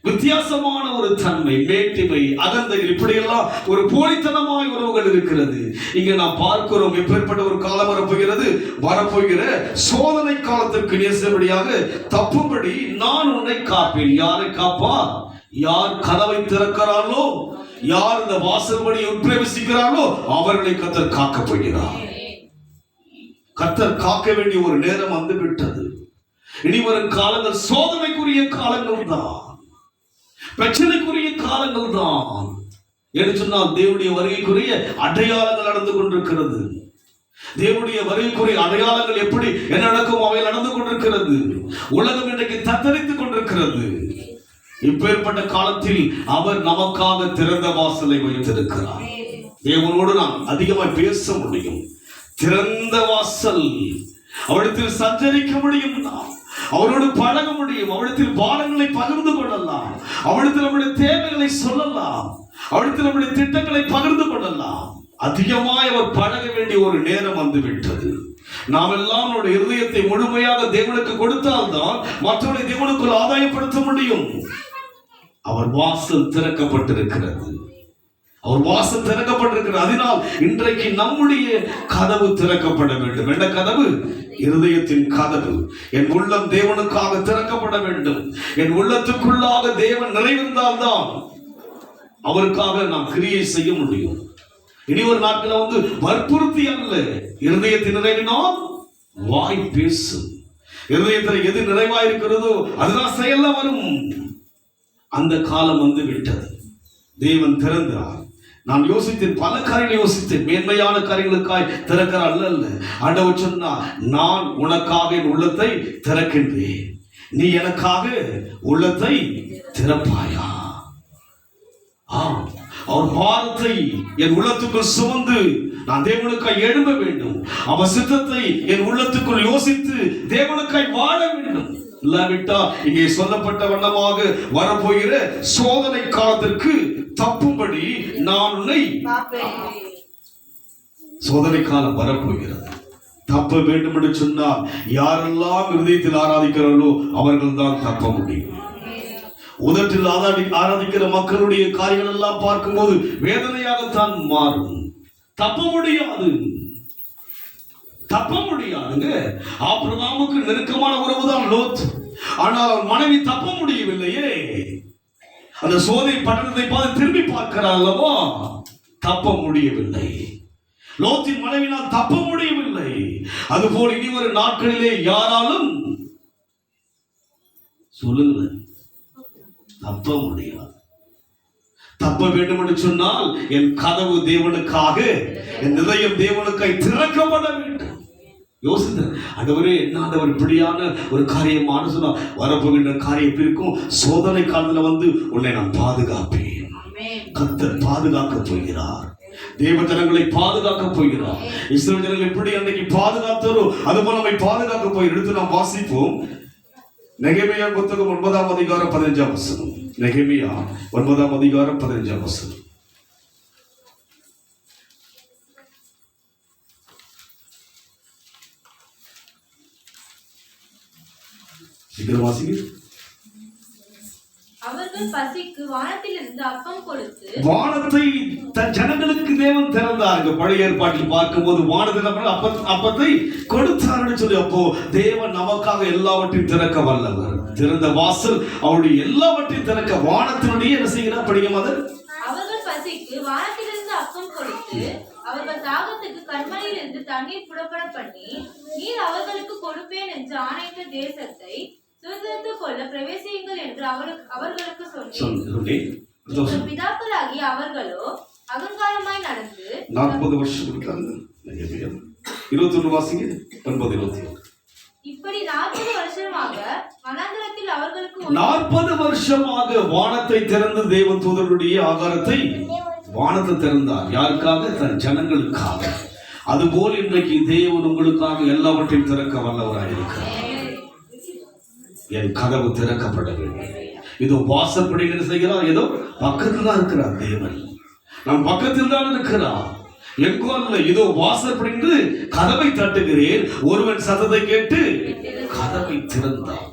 S1: வித்தியாசமான ஒரு தன்மை, மேட்டிமை, அகந்தைகள், இப்படியெல்லாம் ஒரு போலித்தனமாய் உறவுகள் இருக்கிறது. இங்க நாம் பார்க்கிறோம் எப்பேற்பட்ட ஒரு காலம் வரப்போகிற சோதனை காலத்திற்கு நேசபடியாக தப்பும்படி நான் உன்னை காப்பேன். யாரை காப்பா? யார் கதவை திறக்கிறார்களோ, யார் இந்த வாசல் வழியை உட்பிரவேசிக்கிறார்களோ அவர்களை கர்த்தர் காக்க போகிறார். கர்த்தர் காக்க வேண்டிய ஒரு நேரம் வந்து விட்டது. இனி வரும் காலங்கள் சோதனைக்குரிய காலங்கள் தான், பிரச்சனைக்குரிய காலங்கள் தான். என்று சொன்னால் தேவனுடைய வருகைக்குரிய அடையாளங்கள் நடந்து கொண்டிருக்கிறது. தேவனுடைய வருகைக்குரிய அடையாளங்கள் எப்படி என்ன நடக்கும் அவை நடந்து கொண்டிருக்கிறது. உலகம் இன்றைக்கு தத்தரித்துக் கொண்டிருக்கிறது. இப்பேற்பட்ட காலத்தில் அவர் நமக்காக திறந்த வாசலை வைத்திருக்கிறார். தேவனோடு நாம் அதிகமாக பேச முடியும். திறந்த வாசல், அவரிடத்தில் சஞ்சரிக்க முடியும், நாம் அவரோடு பழக முடியும், அவரிடத்தில் பாடங்களை பகிர்ந்து கொள்ளலாம், அவரிடத்தில் நம்முடைய தேவைகளை சொல்லலாம், அவரிடத்தில் நம்முடைய திட்டங்களை பகிர்ந்து கொள்ளலாம். அதிகமாய் அவர் பழக வேண்டிய ஒரு நேரம் வந்துவிட்டது. நாம் எல்லாம் நம்முடைய இருதயத்தை முழுமையாக தேவனுக்கு கொடுத்தால்தான் மற்றவர்களை தேவனுக்குள் ஆதாயப்படுத்த முடியும். அவர் வாசல் திறக்கப்பட்டிருக்கிறது, அவர் வாசல் திறக்கப்பட்டிருக்கிறது. அதனால் இன்றைக்கு நம்முடைய கதவு திறக்கப்பட வேண்டும். என்ன கதவு? இருதயத்தின் கதவு. என் உள்ளம் தேவனுக்காக திறக்கப்பட வேண்டும். என் உள்ளத்துக்குள்ளாக தேவன் நிறைந்திருந்தால்தான் அவருக்காக நாம் கிரியை செய்ய முடியும். இனி ஒரு நாட்கள் வற்புறுத்தி அல்ல, இருதயத்தின் நிறைவினால் வாய் பேசும். இருதயத்தில் எது நிறைவாயிருக்கிறதோ அதுதான் செயல்ல வரும். அந்த காலம் வந்து விட்டது. தேவன் திறந்தார். நான் யோசித்தேன், பல காரியங்களை யோசித்தேன். மேன்மையான காரியங்களுக்காய் திறக்கிறார் அல்ல. ஆண்டவர் சொன்னார், நான் உனக்காக என் உள்ளத்தை திறக்கின்றேன், நீ எனக்காக உள்ளத்தை திறப்பாயா? அவர் பாரத்தை என் உள்ளத்துக்குள் சுமந்து நான் தேவனுக்காய் எழும்ப வேண்டும். அவர் சித்தத்தை என் உள்ளத்துக்குள் யோசித்து தேவனுக்காய் வாழ வேண்டும். இல்லாவிட்டா இங்கே சொல்லப்பட்ட வண்ணமாக வரப்போகிற சோதனை காலத்திற்கு தப்பும்படி நான் உன்னை, சோதனை காலம் வரப்போகிறது. தப்ப வேண்டும் என்று சொன்னால் யாரெல்லாம் இருதயத்தில் ஆராதிக்கிறார்களோ அவர்கள் தான் தப்ப முடியும். உதட்டில் ஆராதிக்கிற மக்களுடைய காரியங்கள் எல்லாம் பார்க்கும்போது வேதனையாகத்தான் மாறும். தப்ப முடியாது, தப்ப முடியாதுங்க. ஆபிரகாமுக்கு நெருக்கமான உறவுதான் லோத். ஆனால் அவன் மனைவி தப்ப முடியவில்லையே. அந்த சோதனை பட்டணத்தை பார்த்து திரும்பி பார்க்கிறார் அல்லவா, தப்ப முடியவில்லை. லோத்தின் மனைவினால் தப்ப முடியவில்லை. அதுபோல் இனி ஒரு நாட்களிலே யாராலும் சொல்லுங்க தப்ப முடியாது. தப்ப வேண்டும் என்று சொன்னால் என் கதவு தேவனுக்காக, என் இதயம் தேவனுக்காய் திறக்கப்பட வேண்டும். யோசித்த ஆண்டவரே, என்ன ஆண்டவர் இப்படியான ஒரு காரியமான சொன்னா வரப்போகின்ற காரியம் எப்படி இருக்கும்? சோதனை காலத்துல உன்னை நான் பாதுகாப்பேன். கர்த்தர் பாதுகாக்க போகிறார். தேவ ஜனங்களை பாதுகாக்க போகிறார். இஸ்ரவேல் ஜனங்களை எப்படி அன்னைக்கு பாதுகாத்தாரோ அதுபோல நம்மை பாதுகாக்க போய் எடுத்து நாம் வாசிப்போம். நெகேமியா புத்தகம் 9ஆம் அதிகாரம் 15ஆம் வசனம். நெகேமியா 9ஆம் அதிகாரம் 15ஆம் வசனம். சீக்கிரம் வாசிங்க.
S2: அவர்கள் பசிக்கு வானத்திலிருந்து அப்பம் கொடுத்து,
S1: வானத்தை தன் ஜனங்களுக்கு தேவன் திறந்தார். பழைய ஏற்பாட்டில் பார்க்கும்போது வானத்தில் அப்பத்தை கொடுத்தார்னு சொல்லி, அப்போ தேவன் நமக்காக எல்லாவற்றையும் திறக்க வல்லவர். திறந்த வாசல் அவருடைய எல்லாவற்றையும் திறக்க வானத்தினுடைய என்ன செய்கிறார்? படிக்கும் அது.
S2: அவர்கள் பசிக்கு வானத்திலிருந்து அப்பம் கொடுத்து அவர்கள் தாகத்துக்கு கண்மலையிலிருந்து தண்ணீர் புறப்பட பண்ணி, நீர் அவர்களுக்கு கொடுப்பேன் என்று ஆணையிட்ட தேசத்தை சுதந்திரத்துக் கொள்ள பிரவேசியுங்கள் என்று அவர்களுக்கு சொன்னேன். பிதாக்களாகிய அவர்களோ அகங்காரமாய் நடந்து
S1: 40 வருஷம் இருக்காங்க. 21 வாசிங்க. 9:21.
S2: இப்படி 40 வருஷமாக வனாந்தரத்தில் அவர்களுக்கு
S1: 40 வருஷமாக வானத்தை திறந்து தேவன் தூதருடைய ஆகாரத்தை வானத்தை திறந்தார். யாருக்காக? தன் ஜனங்களுக்காக. அதுபோல் இன்றைக்கு தேவன் உங்களுக்காக எல்லாவற்றையும் திறக்க வல்லவராயிருக்கிறார். என் கதவு திறக்கப்பட வேண்டும். இதோ வாசற்படி என்ன செய்கிறார்? ஏதோ பக்கத்தில் தான் இருக்கிறார் தேவன். நம் பக்கத்தில் தான் இருக்கிறார், எங்கோ அல்ல. இதோ வாசற்படி கதவை தட்டுகிறேன், ஒருவன் சத்தத்தை கேட்டு கதவை திறந்தார்.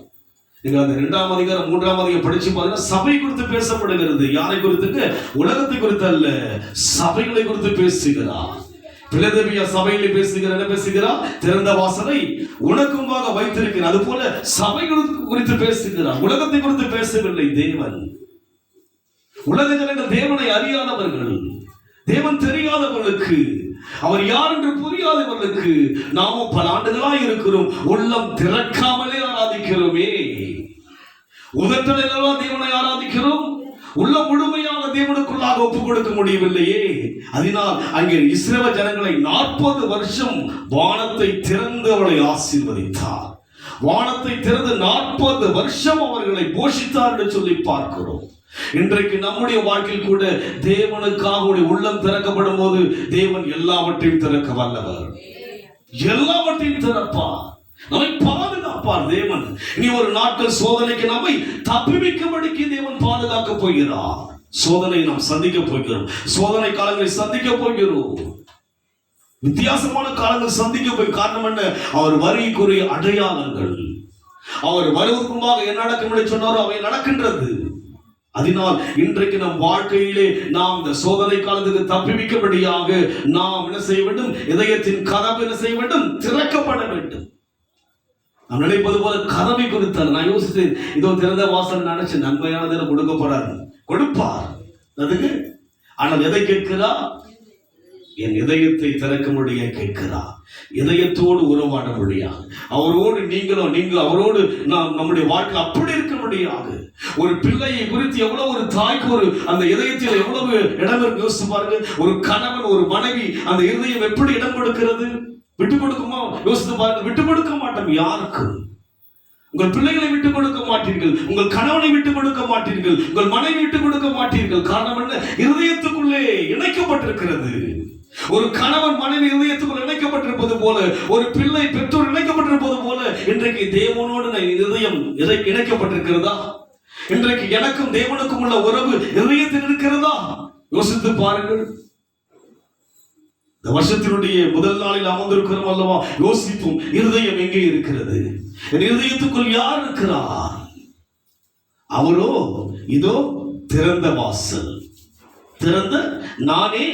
S1: நீங்க அந்த 2ஆம் அதிகாரம் 3ஆம் அதிகாரம் படிச்சு பாருங்க. சபை குறித்து பேசப்படுகிறது. யாரை குறித்துக்கு? உலகத்தை குறித்து அல்ல, சபைகளை குறித்து பேசுகிறார். பிலதெல்பியா சபையிலே பேசுகிறார். என்ன பேசுகிறார்? திறந்த வாசலை உனக்குமாக வைத்திருக்கிறார். அது போல சபை குறித்து பேசுகிறார், உலகத்தை குறித்து பேசவில்லை. தேவன், உலக ஜனங்கள் தேவனை அறியாதவர்கள், தேவன் தெரியாதவர்களுக்கு, அவர் யார் என்று புரியாதவர்களுக்கு நாமும் பல ஆண்டுகளாய் இருக்கிறோம். உள்ளம் திறக்காமலே ஆராதிக்கிறோமே. உதட்டலெல்லாம் தேவனை ஆராதிக்கிறோம், உள்ள முழுமையாக தேவனுக்குள்ளாக ஒப்புக் கொடுக்க முடியவில்லையே. அதனால் அங்கே இஸ்ரவேல் ஜனங்களை 40 வருஷம் வானத்தை திறந்து அவளை ஆசீர்வதித்தார். வானத்தை திறந்து 40 வருஷம் அவர்களை போஷித்தார் என்று சொல்லி பார்க்கிறோம். இன்றைக்கு நம்முடைய வாழ்க்கையில் கூட தேவனுக்காக உள்ளம் திறக்கப்படும் போது தேவன் எல்லாவற்றையும் திறக்க வல்லவர். எல்லாவற்றையும் திறப்பார், நம்மை பாதுகாப்பார் தேவன். இனி ஒரு நாட்கள் சோதனைக்கு நம்மை தப்புவிக்கும்படிக்கு தேவன் பாதுகாக்க போகிறார். சோதனை நாம் சந்திக்க போகிறோம், சோதனை காலங்களை சந்திக்க போகிறோம், வித்தியாசமான காலங்கள் சந்திக்க போய். காரணம் என்ன? அவர் வருகைக்குரிய அடையாளங்கள், அவர் வருவதற்கு முன்பாக என்ன நடக்கும் என்று சொன்னாரோ அவை நடக்கின்றது. அதனால் இன்றைக்கு நம் வாழ்க்கையிலே நாம் இந்த சோதனை காலத்துக்கு தப்பிவிக்கும்படியாக நாம் என்ன செய்ய வேண்டும்? இதயத்தின் கதவு என்ன செய்ய வேண்டும்? திறக்கப்பட வேண்டும். நாம் நினைப்பது போல கதவை குறித்தால் நான் யோசித்தேன், இதோ திறந்த வாசல் நினைச்சு நன்மையானதை கொடுக்க போறாரு, கொடுப்பார் அதுக்கு. ஆனால் எதை கேட்கிறா? என் இதயத்தை திறக்க முடிய கேட்கிறார். இதயத்தோடு உறவாட முடியாது. அவரோடு நீங்கள் அவரோடு நாம் நம்முடைய வாழ்க்கை அப்படி இருக்க முடியாது. ஒரு பிள்ளையை குறித்து எவ்வளவு ஒரு தாய்க்கு ஒரு அந்த இதயத்தில் எவ்வளவு இடம் இருக்கு யோசிச்சு பாருங்க. ஒரு கணவன் ஒரு மனைவி அந்த இதயம் எப்படி இடம் கொடுக்கிறது? விட்டு கொடுக்குமா? யோசித்து பாருங்க. விட்டு கொடுக்க மாட்டோம் யாருக்கும். உங்கள் பிள்ளைகளை விட்டுக் கொடுக்க மாட்டீர்கள், உங்கள் கணவனை விட்டுக் கொடுக்க மாட்டீர்கள், உங்கள் மனைவி விட்டுக் கொடுக்க மாட்டீர்கள். காரணம் என்ன? இருதயத்துக்குள்ளே இணைக்கப்பட்டிருக்கிறது. ஒரு கணவன் மனைவி இதயத்துக்குள் இணைக்கப்பட்டிருப்பது போல, ஒரு பிள்ளை பெற்றோர் இணைக்கப்பட்டிருப்பது போல இன்றைக்கு தேவனோடு இதயம் இணைக்கப்பட்டிருக்கிறதா? இன்றைக்கு எனக்கும் தேவனுக்கும் உள்ள உறவு இதயத்தில் இருக்கிறதா? யோசித்து பாருங்கள். இந்த வருஷத்தினுடைய முதல் நாளில் அமர்ந்திருக்கிறோம் அல்லவா? யோசிப்போம், இருதயம் எங்கே இருக்கிறது? என் இருதயத்துக்குள் யார் இருக்கிறார்? அவரோ இதோ திறந்த வாசல், திறந்த நானே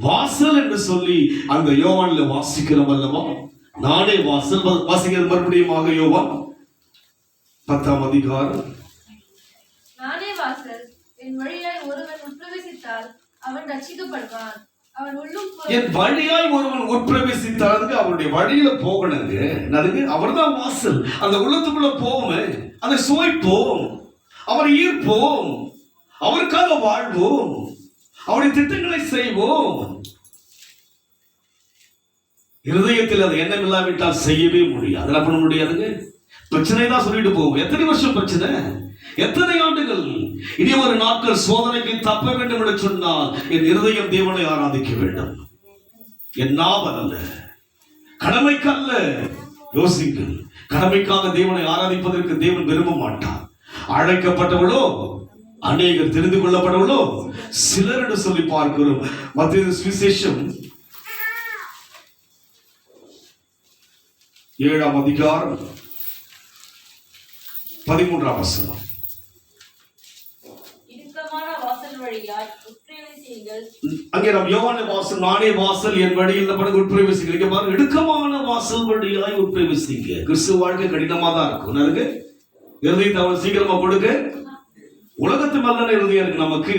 S1: வாசல் என்று சொல்லி அந்த யோவான்ல வாசிக்கிறோம் அல்லவா? நானே வாசல். வாசிக்கிறது மறுபடியும் யோவான் 10ஆம் அதிகாரம்.
S2: நானே வாசல், என் வழியாய் ஒருவன் உட்பிரவேசித்தால் அவன் ரட்சிக்கப்படுவான். அவன் உள்ளும்
S1: என் வழியாய் ஒருவன் உட்பிரவேசித்தால் அவருடைய வழியில போகணுங்க. அதுக்கு அவர்தான் வாசல். அந்த உள்ளத்துக்குள்ள போவோம், அதை சுவைப்போம், அவரை ஈர்ப்போம், அவருக்காக வாழ்வோம், அவருடைய திட்டங்களை செய்வோம். இருதயத்தில் அது எண்ணம் இல்லாவிட்டால் செய்யவே முடியாது. அதெல்லாம் பண்ண முடியாதுங்க. பிரச்சனை தான் சொல்லிட்டு போவோம். எத்தனை வருஷம் பிரச்சனை, எத்தனை ஆண்டுகள். இனி ஒரு நாட்கள் சோதனைக்கு தப்ப வேண்டும் என்று சொன்னால் என் இருதயம் தேவனை ஆராதிக்க வேண்டும். என் நாவல் அல்ல, கடமைக்கு அல்ல. யோசிங்கள், கடமைக்காக தேவனை ஆராதிப்பதற்கு தேவன் விரும்ப மாட்டார். அழைக்கப்பட்டவளோ அநேகர், தெரிந்து கொள்ளப்படவளோ சிலர் என்று சொல்லி பார்க்கிறோம். மத்தேயு சுவிசேஷம் 7ஆம் அதிகாரம் 13ஆம் வசனம். அங்கே நாம் யோவான வாசல், நானே வாசல், என் வழியில் உட்பிரவேசிங்க. இங்க பாருங்க, இடுக்கமான வாசல் வழியாய் உட்பிரவேசிங்க. கிறிஸ்துவ வாழ்க்கை கடினமா தான் இருக்கும். அதுக்கு இருதயத்தை அவன் சீக்கிரமா கொடுக்க. உலகத்து மேல இருதயம் இருக்கு நமக்கு.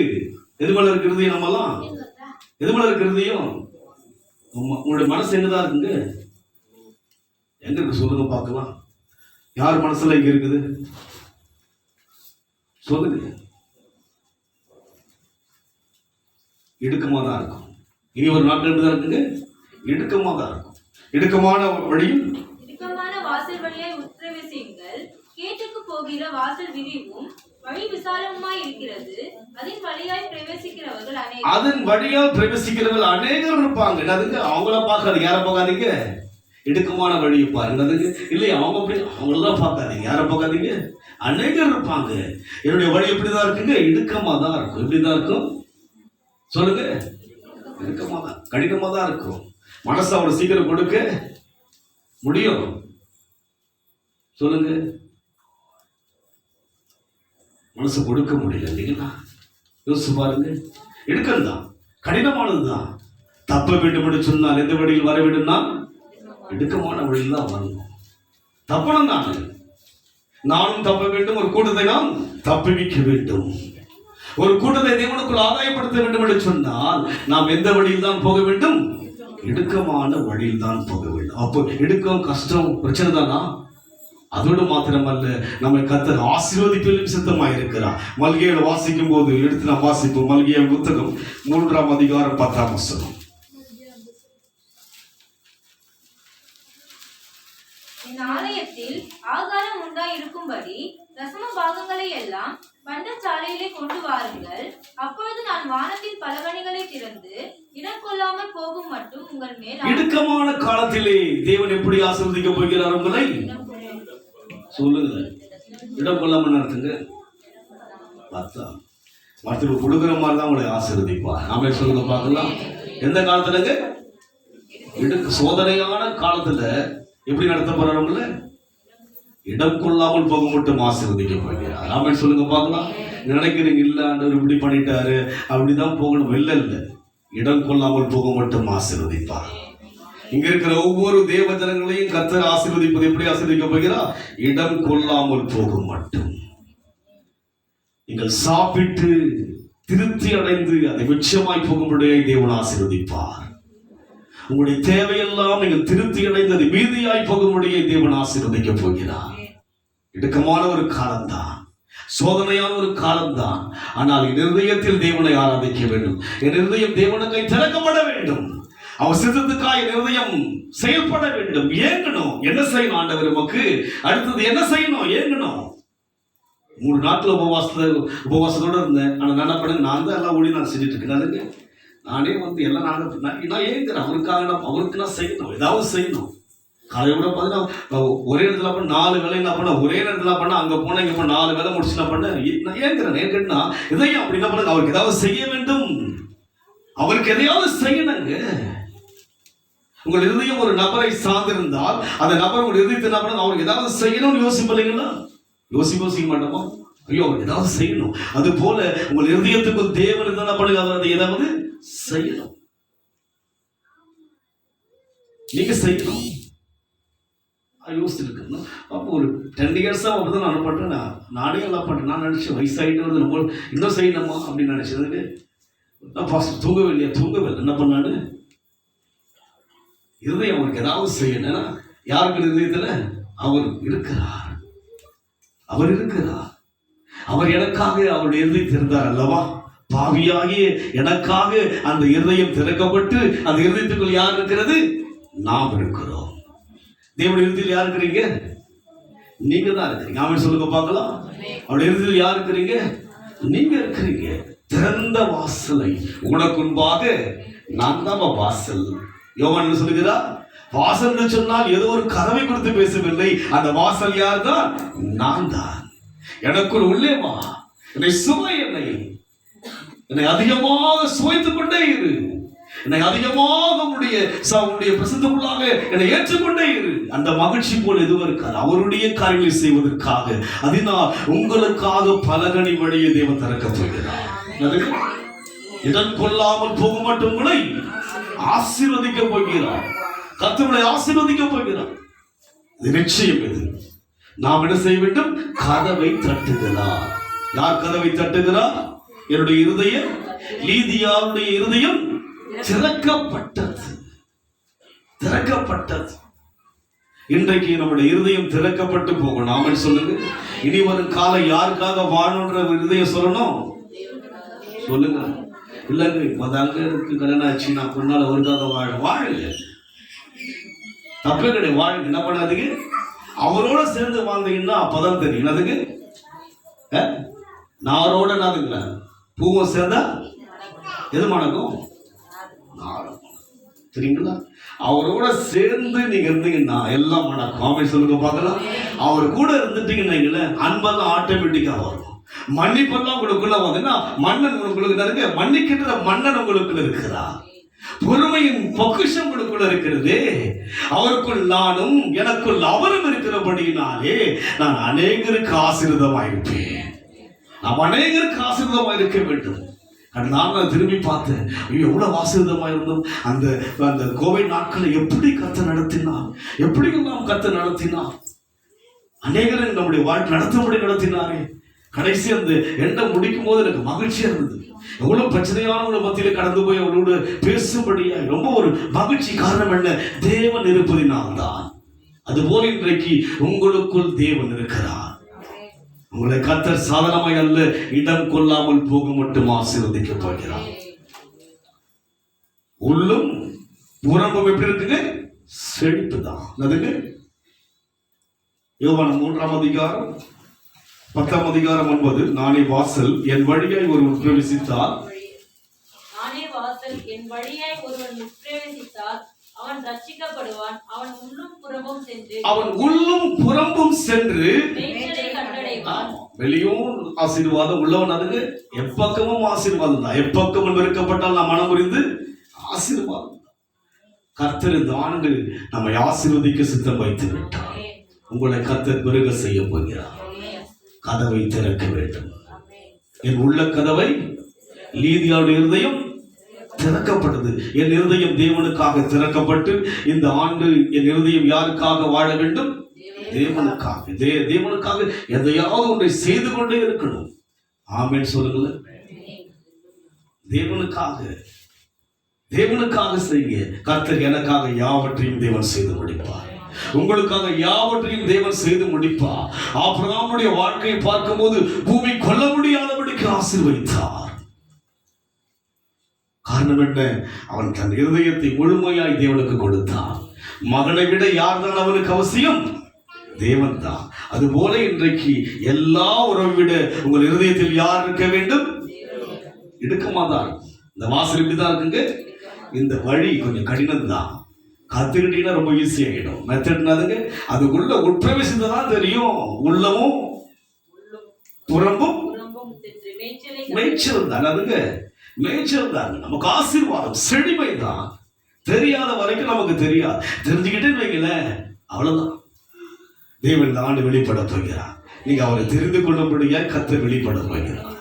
S1: எது மேல இருக்கு இருதயம்? நம்மலாம் எது மேல இருக்கு இருதயம்? உங்களுடைய மனசு எங்கதான் இருக்குங்க? எங்க இருக்கு சொல்லுங்க பார்க்கலாம். யார் மனசுல எங்க இருக்குது சொல்லுங்க. இடுக்கமா தான் இருக்கும். இனி ஒரு நாட்கள் எப்படிதான் இருக்குங்க? இடுக்கமா தான் இருக்கும். இடுக்கமான வழியும்
S2: இடுக்கமான வாசல் வழியாய் உட்பிரவேசியுங்கள். கேட்டுக்கு போகிற வாசல் விரிவும் வழி விசாலமாய் இருக்கிறது, அதன் வழியாய் பிரவேசிக்கிறவர்கள் அநேகர். அதன் வழியாய் பிரவேசிக்கிறவர்கள் அநேகர் இருப்பாங்க. அதுக்கு அவங்கள பார்க்காதீங்க, யாரை பார்க்காதீங்க. இடுக்கமான வழியை பாருங்க. அதுக்கு இல்லையா, அவங்க அப்படி அவங்களெல்லாம் பார்க்காதீங்க, யாரை பார்க்காதீங்க. அநேகர் இருப்பாங்க. என்னுடைய வழி எப்படிதான் இருக்குங்க? இடுக்கமா தான் இருக்கும். எப்படிதான் இருக்கும் சொல்லுங்க? இடுக்கமா தான், கடினமா தான் இருக்கும். மனசு அவ்வளவு சீக்கிரம் கொடுக்க முடியும் சொல்லுங்க? மனசு கொடுக்க முடியல இல்லைங்களா? யோசிச்சு பாருங்க. இடுக்கம் தான், கடினமானது தான். தப்ப வேண்டும் என்று சொன்னால் எந்த வழியில் வர வேண்டும்னா இடுக்கமான வழியில் தான் வரணும். தப்பணும் தானே. நானும் தப்ப வேண்டும், ஒரு கூட்டத்தை நாம் தப்புவிக்க வேண்டும், ஒரு கூட்டத்தை தேவனுக்குள் ஆதாயப்படுத்த வேண்டும் என்று சொன்னால் நாம் எந்த வழியில் தான் போக வேண்டும்? இடுக்கமான வழியில் தான் போக வேண்டும். அப்போ இடுக்கம், கஷ்டம், பிரச்சனை தானா? அதோடு மாத்திரமல்ல, நம்மை கர்த்தர் ஆசீர்வதிப்பிலும் சித்தமாக இருக்கிறார். மல்கியை வாசிக்கும் போது எடுத்து நாம் வாசிப்போம். மல்கிய புத்தகம் 3ஆம் அதிகாரம் 10ஆம் வசனம். என் ஆலயத்தில் இருக்கும்படி தசம பாகங்களை எல்லாம் பண்டசாலையிலே கொண்டு வாருங்கள். அப்பொழுது நான் வானத்தின் பலகணிகளை திறந்து இடம் கொள்ளாமல் போகும் மட்டும் உங்கள் மேல்
S1: இடுக்கமான காலத்திலே தேவன் எப்படி ஆசீர்வதிக்க போகிறார் உங்களை சொல்லுங்க. இடம் கொள்ளாம நடத்துங்க. பார்த்தா மற்றவங்க கொடுக்குற மாதிரி தான் உங்களை ஆசீர்வதிப்பா. நாம சொல்லுங்க பார்க்கலாம். எந்த காலத்துலங்க? சோதனையான காலத்துல எப்படி நடத்த போறாரு உங்களை? இடம் கொள்ளாமல் போக மட்டும் ஆசீர்வதிக்க போகிறார். நாம சொல்லுங்க பார்க்கலாம். நினைக்கிறீங்க இல்ல ஆண்டவர் இப்படி பண்ணிட்டாரு அப்படிதான் போகணும். இல்ல இல்ல, இடம் கொள்ளாமல் போக மட்டும் ஆசீர்வதிப்பார். இங்க இருக்கிற ஒவ்வொரு தேவ ஜனங்களையும் கர்த்தர் ஆசீர்வதிப்பது எப்படி ஆசீர்வதிக்க போகிறார்? இடம் கொள்ளாமல் போக மட்டும். நீங்கள் சாப்பிட்டு திருப்தி அடைந்து அதை மிச்சமாய் போகும்படியே தேவன் ஆசீர்வதிப்பார். உங்களுடைய தேவையெல்லாம் நீங்கள் திருப்தி அடைந்து அதை மீதியாய் போகும்படியே தேவன் ஆசீர்வதிக்க போகிறார். இடுக்கமான ஒரு காலம்தான், சோதனையான ஒரு காலம்தான். ஆனால் என் இருதயத்தில் தேவனை ஆராதிக்க வேண்டும். என் இருதயம் தேவனுக்கை திறக்கப்பட வேண்டும். அவர் சித்தத்துக்காய் என் இருதயம் செயல்பட வேண்டும். ஏங்கணும். என்ன செய்யணும் ஆண்டவர் நமக்கு? அடுத்தது என்ன செய்யணும்? ஏங்கணும். 3 நாட்கள் உபவாசத்தோட இருந்தேன். ஆனால் என்ன பண்ணுங்க, நான் தான் எல்லாம் ஓடி நான் செஞ்சுட்டு இருக்கேன். நானே எல்லாம் நான் ஏங்குறேன். அவருக்கு நான் செய்யணும், ஏதாவது செய்யணும். காலையில் கூட பார்த்தீங்கன்னா ஒரே இடத்துல பண்ண 4 வேலை என்ன பண்ண, ஒரே இடத்துல பண்ண, அங்கே போனால் இங்கே பண்ண 4 வேலை முடிச்சு நான் பண்ண. நான் ஏங்குறேன். ஏன்னா இதையும் அப்படி என்ன பண்ணுங்க, அவருக்கு ஏதாவது செய்ய வேண்டும். அவருக்கு எதையாவது செய்யணுங்க. உங்கள் இதயம் ஒரு நபரை சார்ந்திருந்தால் அந்த நபர் உங்கள் இதயத்தை என்ன பண்ணுங்க, அவருக்கு ஏதாவது செய்யணும்னு யோசிப்பீங்களா? யோசிக்க மாட்டோமா? ஐயோ அவருக்கு ஏதாவது செய்யணும். அது போல உங்கள் இதயத்துக்கு தேவன் என்ன பண்ணுங்க, அதை ஏதாவது செய்யணும். நீங்க செய்யணும். யோசிச்சிருக்கணும். அப்போ ஒரு 10 இயர்ஸா அப்படிதான் நான் பண்றேன். நானே எல்லாம் பண்றேன். நான் நினைச்சேன் வயசாயிட்டு வந்து நம்ம இன்னும் செய்யணுமா அப்படின்னு நினைச்சதுக்கு நான் ஃபர்ஸ்ட் தூங்கவில்லை. என்ன பண்ணாரு? இருதயம் அவருக்கு ஏதாவது செய்யணும். யாருக்கு இருதயத்துல அவர் இருக்கிறார். அவர் எனக்காக அவருடைய இருதயம் இருந்தார் அல்லவா? பாவியாகிய எனக்காக அந்த இருதயம் திறக்கப்பட்டு அந்த இருதயத்துக்குள் யார் இருக்கிறது? நாம் இருக்கிறோம். தேவனுடைய இருதயத்தில் யார் இருக்கிறீங்க? நீங்க தான் இருக்கிறீங்க. ஆமென் சொல்லுங்க பார்க்கலாம். அவருடைய இருதயத்தில் யார் இருக்கிறீங்க? நீங்க இருக்கிறீங்க. திறந்த வாசலை உனக்கு முன்பாக நான் தான் வாசல். யோவான் என்ன சொல்லுகிறார்? வாசல் என்று சொன்னால் ஏதோ ஒரு கதவை குறித்து பேசவில்லை. அந்த வாசல் யார் தான்? நான் தான். எனக்குள் உள்ளே வா, என்னை சுவை, என்னை அதிகமாக சுவைத்துக் கொண்டே இரு. என்னை அதிகமாக உன்னுடைய பிரசன்னத்துக்குள்ளாக என்னை ஏற்றுக்கொண்டே இரு. அந்த மகிழ்ச்சி போல் எதுவும் இருக்காது. அவருடைய காரியங்களை செய்வதற்காக அதனால் உங்களுக்காக பலகணி வழியை தேவன் திறக்கப் போகிறார். இடம் கொள்ளாமல் போக மட்டும் உங்களை ஆசீர்வதிக்க போகிறார். கர்த்தரை ஆசீர்வதிக்க போகிறார். இது நிச்சயம். இது நாம் என்ன செய்ய வேண்டும்? கதவை தட்டுகிறார். யார் கதவை தட்டுகிறார்? என்னுடைய இருதயம், லீதியாவுடைய இருதயம் திறக்கப்பட்டது. இன்றைக்கு நம்முடைய இருதயம் திறக்கப்பட்டு போகணும். நாம சொல்லுங்க. இனி வரும் காலம் யாருக்காக வாழணுன்ற இருதயம் சொல்லணும். சொல்லுங்க. இல்லைங்க அது அங்க இருக்கு, கல்யாணம் ஆச்சு, நான் பொண்ணால அவருக்காக வாழல. தப்பே கிடையாது. வாழுங்க. என்ன பண்ணாதுங்க? அவரோட சேர்ந்து வாழ்ந்தீங்கன்னா அப்பதான் தெரியும். என்னதுங்க? நாரோட நாதுங்களா பூவும் சேர்ந்தா எது மணக்கும்? சரிங்களா? அவரோட சேர்ந்து நீங்க இருந்தீங்கன்னா எல்லாம் மணக்கும். ஆமென் சொல்லுங்க பார்க்கலாம். அவர் கூட இருந்துட்டீங்கன்னா அன்பெல்லாம் ஆட்டோமேட்டிக்கா வரும். மன்னிப்பெல்லாம் உங்களுக்குள்ள வந்தீங்கன்னா மன்னன் உங்களுக்கு மன்னிக்கின்ற மன்னன் உங்களுக்குள்ள இருக்கிறார். பொறுமையின் பொக்கிஷம் உங்களுக்குள்ள இருக்கிறது. அவருக்குள் நானும் எனக்குள் அவரும் இருக்கிறபடியினாலே நான் அநேகருக்கு ஆசீர்வாதமாயிருப்பேன். நாம் அநேகருக்கு ஆசீர்வாதமாயிருக்க வேண்டும். நான் திரும்பி பார்த்தேன். எவ்வளவு ஆசீர்வாதமாயிருந்தோம். அந்த கோவிட் நாட்களை எப்படி கர்த்தர் நடத்தினார், எப்படி நாம் கர்த்தர் நடத்தினார். அநேகரை நம்முடைய வாழ்க்கை நடத்தினாரே. கடைசி அந்த எண்ணம் முடிக்கும் போது எனக்கு மகிழ்ச்சியா இருந்தது. எவ்வளவு பிரச்சனையானவங்களை மத்தியில கடந்து போய் அவரோடு பேசும்படியா ரொம்ப ஒரு மகிழ்ச்சி. காரணம் என்ன? தேவன் இருப்பதினால் தான். அதுபோல இன்றைக்கு உங்களுக்குள் தேவன் இருக்கிறார். உங்களை கர்த்தர் சாதனமாய் அல்ல, இடம் கொள்ளாமல் போக மட்டும் ஆசீர்வதிக்க போகிறார். உள்ளும் புறம்பும் எப்படி இருக்குங்க? செழிப்பு தான். அதுக்கு யோவான் 3-ம் அதிகாரம் 10:9 நானே வாசல், என் வழியாய் ஒருவன் பிரவேசித்தால்
S2: நானே வாசல், என் வழியாய் ஒருவன் உட்பிரவேசித்தால் அவன் ரட்சிக்கப்படுவான். அவன் உள்ளும் புறம்பும் சென்று மேய்ச்சலை கண்டடைவான்.
S1: வெளியும் ஆசீர்வாதம் உள்ளவன், அதுக்கு எப்பக்கமும் ஆசீர்வாதம் தான். எப்பக்கமும் வெறுக்கப்பட்டால் நாம் மனம் புரிந்து ஆசீர்வாதம். கர்த்தர் இந்த ஆண்டு நம்மை ஆசீர்வதிக்க சித்தம் வைத்து விட்டார். உங்களை கர்த்தர் பெருக செய்ய போகிறார். கதவை திறக்க வேண்டும். என் உள்ள கதவை லீதியாவுடைய இருதயம் திறக்கப்பட்டது. என் இருதயம் தேவனுக்காக திறக்கப்பட்டு இந்த ஆண்டு என் இருதயம் யாருக்காக வாழ வேண்டும்? தேவனுக்காக. தேவனுக்காக எதையாவது ஒன்றை செய்து கொண்டே இருக்கணும். ஆமென் சொல்லுங்க. தேவனுக்காக செய்ய. கர்த்தர் எனக்காக யாவற்றையும் தேவன் செய்து முடிப்பார். உங்களுக்காக யாவற்றையும் தேவன் செய்து முடிப்பார். ஆபிரகாமுடைய வாழ்க்கையை பார்க்கும்போது பூமி கொள்ள முடியாதபடிக்கு ஆசீர்வதித்தார். காரணம் என்ன? அவன் தன் இருதயத்தை முழுமையாய் தேவனுக்கு கொடுத்தான். மகனை விட யார்தான் அவனுக்கு அவசியம்? தேவன் தான். அதுபோல இன்றைக்கு எல்லா உறவை விட உங்கள் இருதயத்தில் யார் இருக்க வேண்டும்? இடுக்கமாதான். இந்த வாசல் இப்படிதான் இருக்குங்க. இந்த வழி கொஞ்சம் கடினம் தான். கத்துக்கிட்டீங்கன்னா ரொம்ப ஈஸியாகிடும். மெத்தட்னாதுங்க அதுக்குள்ள உட்பிரவேசித்ததான் தெரியும். உள்ளமும் புறம்பும் மேய்ச்சல் தான். அதுங்க மேய்ச்சல் தான். நமக்கு ஆசீர்வாதம் செழிமை தான். தெரியாத வரைக்கும் நமக்கு தெரியாது. தெரிஞ்சுக்கிட்டே வைக்கல, அவ்வளவுதான். தேவன் இந்த ஆண்டு வெளிப்பட போகிறார். நீங்க அவரை தெரிந்து கொள்ளும்படியா கர்த்தர் வெளிப்பட போகிறார்.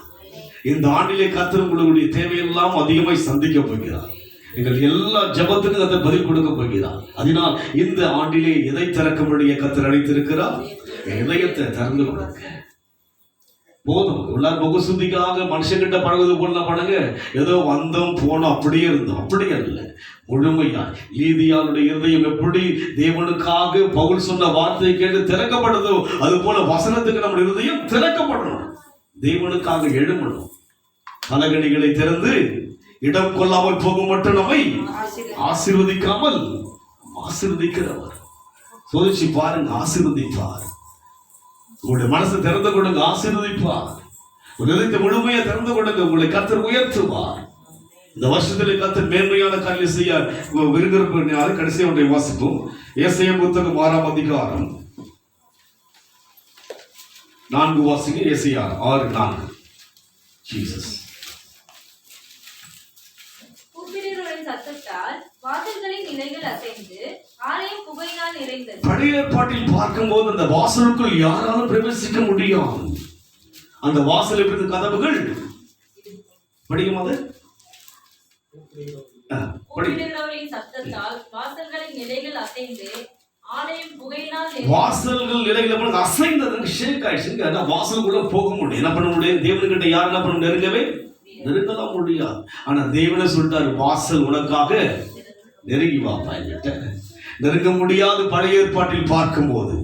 S1: இந்த ஆண்டிலே கர்த்தர் உங்களுடைய தேவையெல்லாம் அதிகமாய் சந்திக்க போகிறார். எங்கள் எல்லா ஜபத்துக்கும் கர்த்தர் பதில் கொடுக்க போகிறார். அதனால் இந்த ஆண்டிலே எதை திறக்கும்படியா கர்த்தர் அழைத்திருக்கிறார்? இதயத்தை திறந்து கொடுக்க போதும். எல்லாரும் முகசுத்திக்காக மனுஷங்கிட்ட பழகுது போல பழங்க. ஏதோ வந்தோம் போனோம் அப்படியே இருந்தோம். அப்படியே இல்லை. முழுமையா லீதியாளுடைய இருதயம் எப்படி தேவனுக்காக பவுல் சொன்ன வார்த்தையை கேட்டு திறக்கப்படுதோ அது போல வசனத்துக்கு நம்ம இருதயம் திறக்கப்படணும். தேவனுக்காக எழுமணும். பலகணிகளை திறந்து இடம் கொள்ளாமல் போகும் மட்டும் நம்மை ஆசீர்வதிக்காமல் ஆசீர்வதிக்கிறவர். சோதிச்சு பாருங்க, ஆசீர்வதிப்பார். உங்களுடைய மனசை திறந்து கொடுங்க, ஆசீர்வதிப்பார். உலகத்தை முழுமையா திறந்து கொடுங்க, உங்களை கர்த்தர் உயர்த்துவார். இந்த வருஷத்துல கர்த்தர் மேன்மையான காரியம் செய்ய விரும்புகிறார். கடைசி ஒன்றை வாசிப்போம். ஏசாயா புத்தகம் 6ஆம் அதிகாரம் 4 வாசிங்க. ஏசாயா 6:4. ஜீசஸ்.
S2: கூப்பிடுகிறவரின் சத்தத்தால் வாசல்களின் நிலைகள் அசைந்து ஆலயம் புகையினால் நிறைந்தது.
S1: பழைய ஏற்பாட்டில் பார்க்கும்போது அந்த வாசலுக்குள் யாராலும் பிரவேசிக்க முடியாது. அந்த வாசல் எப்படி கதவுகள் படிக்கும்போது
S2: கூப்பிடுகிறவரின் சத்தத்தால் வாசல்களின் நிலைகள் அசைந்து ஆலயம் புகையினால்
S1: வாசல்கள் நிலைகள் அசைந்தது, ஷேக் ஆயிடுச்சு. அதான் வாசலுக்குள்ள போக முடியும். என்ன பண்ண முடியும்? தேவன்கிட்ட யார் என்ன பண்ண நெருங்கலாம் முடியாது. ஆனா தேவனே சொல்லிட்டாரு, வாசல் உனக்காக நெருங்கி வாப்பா. நெருங்க முடியாது. பழைய ஏற்பாட்டில் பார்க்கும்போது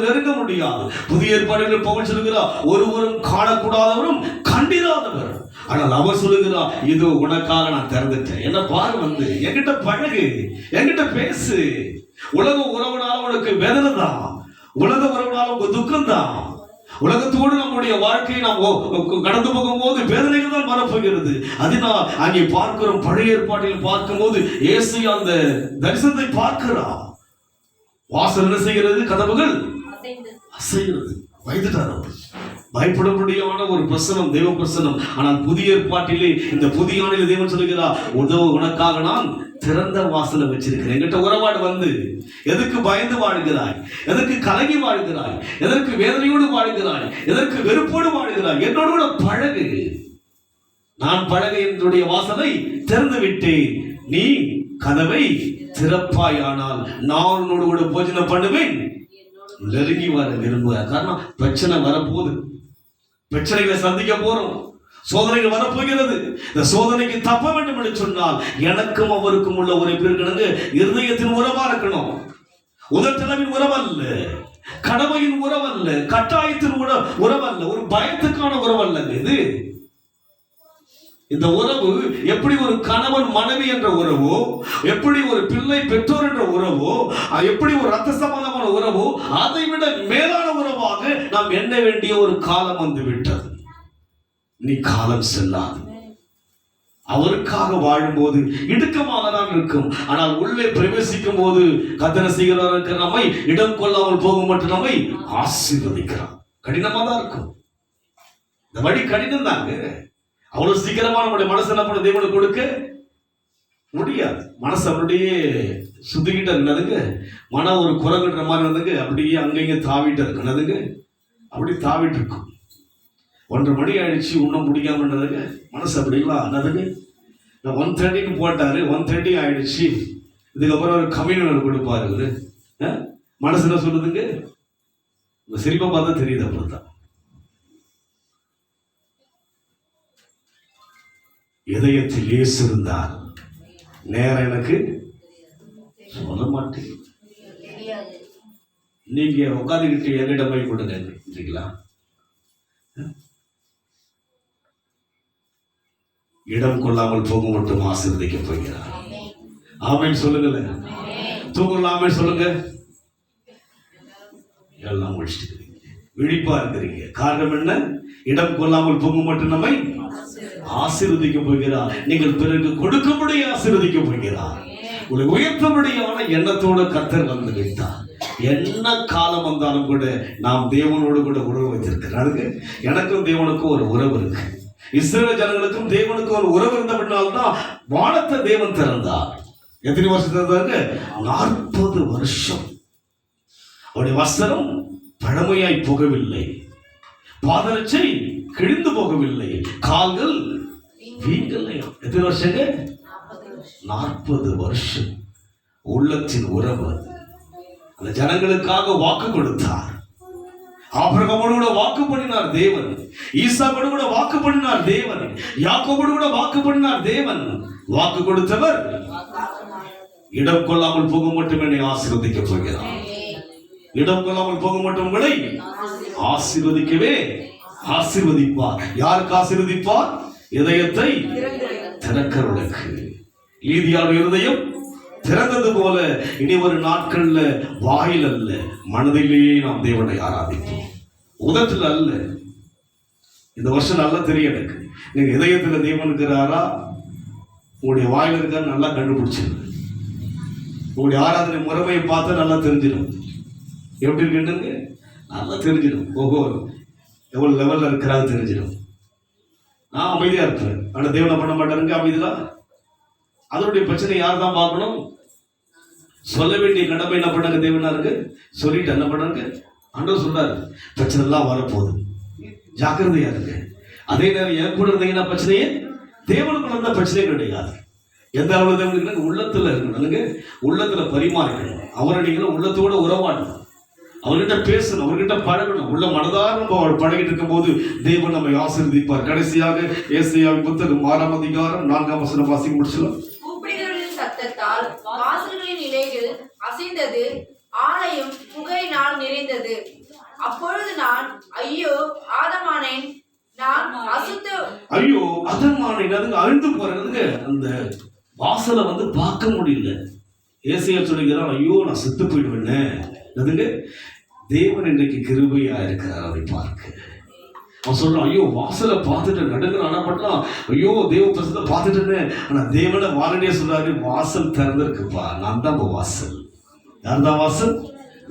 S1: நெருங்க முடியாது. புதிய ஏற்பாட்டில் பவுல் சொல்லுகிறார், ஒருவரும் காணக்கூடாதவரும் கண்டிராதவர். ஆனால் அவர் சொல்லுகிறார், இதோ உனக்காக நான் திறந்துட்டேன். என்ன பாரு, வந்து என்கிட்ட பழகு, என்கிட்ட பேசு. உலக உறவுனால உனக்கு வேதனை தான். உலக உறவுனால உங்க துக்கம் தான். உலகத்தோடு நம்முடைய வாழ்க்கையை நாம் கடந்து போகும்போது வேதனைகள் தான் வரப்போகிறது. அதனால் அங்கே பார்க்கிறோம், பழைய ஏற்பாட்டில் பார்க்கும்போது இயேசு அந்த தரிசனத்தை பார்க்கிறார். வாசல் என்ன செய்கிறது? கதவுகள் அசைகிறது. வைத்துட்டார். பயப்படும்படியான ஒரு பிரசனம், தேவ பிரசனம். ஆனால் புதிய ஏற்பாட்டிலே, இந்த புதிய ஆண்டிலே தேவன் சொல்லுகிறார், உனக்காக நான் திறந்த வாசலை வச்சிருக்கிறேன். என்கிட்ட உறவாடு வந்து எதற்கு பயந்து வாழ்கிறாய்? எதற்கு கலங்கி வாழ்கிறாய்? எதற்கு வேதனையோடு வாழ்கிறாய்? எதற்கு வெறுப்போடு வாழ்கிறாய்? என்னோடு கூட பழகு. நான் பழக என்னுடைய வாசலை திறந்து விட்டேன். நீ கதவை திறப்பாயானால் நான் உன்னோடு கூட போஜனம் பண்ணுவேன். நெருங்கி வர விரும்புகிறார். காரணம், பிரச்சனை வரப்போகுது. பிரச்சனைகளை சந்திக்க போறோம். சோதனைகள் வரப்போகிறது. இந்த சோதனைக்கு தப்ப வேண்டும் என்று சொன்னால் எனக்கும் அவருக்கும் உள்ள ஒரு இருக்கணுங்க. இருதயத்தின் உறவா இருக்கணும். உதட்டளவின் உறவல்ல, கடமையின் உறவல்ல, கட்டாயத்தின் உறவல்ல, ஒரு பயத்துக்கான உறவல்லங்க இது. இந்த உறவு எப்படி ஒரு கணவன் மனைவி என்ற உறவோ, எப்படி ஒரு பிள்ளை பெற்றோர் என்ற உறவோ, எப்படி ஒரு ரத்த சம்பந்தமான உறவோ, அதை விட மேலான உறவாக நாம் நாம் எண்ண வேண்டிய ஒரு காலம் வந்து விட்டது. நீ காலம் செல்லாது. அவருக்காக வாழும்போது இடுக்கமாக தான் இருக்கும். ஆனால் உள்ளே பிரவேசிக்கும் போது கர்த்தர் செய்கிறார் இருக்கிற நம்மை இடம் கொள்ளாமல் போகும் மட்டும் நம்மை ஆசீர்வதிக்கிறார். கடினமா தான் இருக்கும். இந்த வழி கடினம் தாங்க. அவ்வளவு சீக்கிரமா நம்முடைய மனசு என்ன பண்ண தேவனுக்கு கொடுக்க முடியாது. மனசு அப்படியே சுத்திக்கிட்ட இருந்ததுங்க. மனம் ஒரு குரங்குன்ற மாதிரி இருந்ததுங்க. அப்படியே அங்கங்க தாவிட்டு இருக்குனதுங்க. அப்படி தாவிட்டு இருக்கும். 1:30 மணி ஆயிடுச்சு, இன்னும் முடியாமன்றதுங்க. மனசு அப்படிங்களா என்னதுங்க. 1:30க்கு போட்டாரு, 1:30 ஆயிடுச்சு. இதுக்கப்புறம் ஒரு கம்யூனியன் கொடுப்பாரு அவரு. மனசு என்ன சொல்லுதுங்க. சிரிப்பை பார்த்தா தெரியுது. அப்படித்தான் இதயத்தில் இயேசு இருந்தார். நேரம் எனக்கு சொல்ல மாட்டேன். நீங்க உட்காந்துக்கிட்டு என்னிடம் போய் கொடுங்க. இடம் கொள்ளாமல் போக மட்டும் ஆசீர்வதிக்க போகிறார். ஆமென் சொல்லுங்க. தூங்கலாமே சொல்லுங்க. எல்லாம் முடிச்சுட்டு விழிப்பா இருக்கிறீங்க. காரணம் என்ன? இடம் கொள்ளாமல் போக மட்டும் நம்மை ஆசீர்வதிக்க போகிறார். நீங்கள் பிறகு கொடுக்கும்படி ஆசீர்வதிக்க போகிறார். உங்களை உயர்த்தபடியான எண்ணத்தோடு கர்த்தர் வந்து விட்டார். என்ன காலம் வந்தாலும் கூட நாம் தேவனோடு கூட உறவு வைத்திருக்கிறாங்க. எனக்கும் தேவனுக்கும் ஒரு உறவு இருக்கு. இஸ்ரவேல் ஜனங்களுக்கும் தேவனுக்கும் ஒரு உறவு இருந்தபடினால்தான் வானத்தை தேவன் திறந்தார். எத்தனை வருஷம் திறந்தாங்க? 40 வருஷம். அவருடைய வஸ்திரம் பழமையாய் போகவில்லை, பாதரட்சை கிழிந்து போகவில்லை, கால்கள் வீங்கலை. எத்தனை வருஷங்க? 40 வருஷம். உள்ளத்தின் உறவு. அந்த ஜனங்களுக்காக வாக்கு கொடுத்தார். ஆபிரகாமோடு கூட வாக்கு பண்ணினார் தேவன். ஈசாக்கோடு கூட வாக்கு பண்ணினார் தேவன். யாக்கோபோடு கூட வாக்கு பண்ணினார் தேவன். வாக்கு கொடுத்தவர் இடம் கொள்ளாமல் போக மட்டும் என்னை ஆசீர்வதிக்க போகிறார். இடம் கொள்ளாமல் போக மட்டும் உங்களை ஆசீர்வதிக்கவே ஆசீர்வதிப்பார். யாருக்கு ஆசீர்வதிப்பார்? இதயத்தை திறக்கிறவர்களுக்கு. லீதியாவுடைய இருதயம் திறந்தது போல இனி ஒரு நாட்கள்ல வாயில் அல்ல, மனதிலேயே நாம் தேவனை ஆராதிப்போம். உதட்டில் அல்ல. இந்த வருஷம் நல்லா தெரியும் எனக்கு. நீங்க இதயத்துல தேவன் இருக்கிறாரா, உங்களுடைய வாயில் இருக்க நல்லா கண்டுபிடிச்சிருங்க. உங்களுடைய ஆராதனை முறைமையை பார்த்து நல்லா தெரிஞ்சிடும். எப்படி இருக்குன்னு நல்லா தெரிஞ்சிடும். ஓஹோ, எவ்வளவு லெவல்ல இருக்கிறாங்க தெரிஞ்சிடும். நான் அமைதியா இருப்பேன், ஆனா தேவனை பண்ண மாட்டாருங்க அமைதியா. அதனுடைய பிரச்சனை யார் தான் பார்க்கணும்? சொல்ல வேண்டிய கடமை என்ன பண்ணாங்க தேவனாருக்கு சொல்லிட்டு என்ன பண்ணாங்க? ஆண்டவர் சொல்றாரு, பிரச்சனை எல்லாம் வரப்போகுது, ஜாக்கிரதையா இருக்கு. அதே நேரம் என் கூட இருந்தீங்கன்னா பிரச்சனையே தேவனுக்குள்ள இருந்த பிரச்சனையே கிடையாது. எந்த அளவு தேவனுக்கு உள்ளத்துல இருக்கணும், உள்ளத்துல பரிமாறிக்கணும். அவரை நீங்களும் உள்ளத்தோட உறவாடணும், அவர்கிட்ட பேசணும், அவர்கிட்ட பழகணும். உள்ள மனதார நம்ம பழகிட்டு இருக்கும் போது தேவன் நம்மை ஆசீர்வதிப்பார். கடைசியாக ஏசாயாவின் புத்தகம் 6ஆம் அதிகாரம் 4ஆம் வசனம் வாசிக்க முடிச்சலாம்.
S3: கூப்பிடுகளின் சத்தத்தால் வாசல்களின் இலைகள் அசைந்தது, ஆலயம் புகையினால் நிறைந்தது. அப்பொழுது நான் ஐயோ ஆதமானேன், நான் ஐயோ
S1: அதமானேன், அதுங்க அழுந்து போறதுங்க. அந்த வாசலை வந்து பார்க்க முடியல. ஏசாயா சொல்லுகிறான், ஐயோ நான் செத்து போயிடுவேன்னு. அதுங்க தேவன் இன்றைக்கு கிருபையா இருக்கிறார். அதை பார்க்க அவன் சொல்றான், ஐயோ வாசலை பார்த்துட்டு நடுங்கிற ஆனா பண்ணலாம், ஐயோ தேவ பிரசத்தை பார்த்துட்டேன்னு. ஆனா தேவனை வாரடியா சொல்றாரு, வாசல் திறந்திருக்குப்பா, நான் தான் வாசல். யார் தான் வாசல்?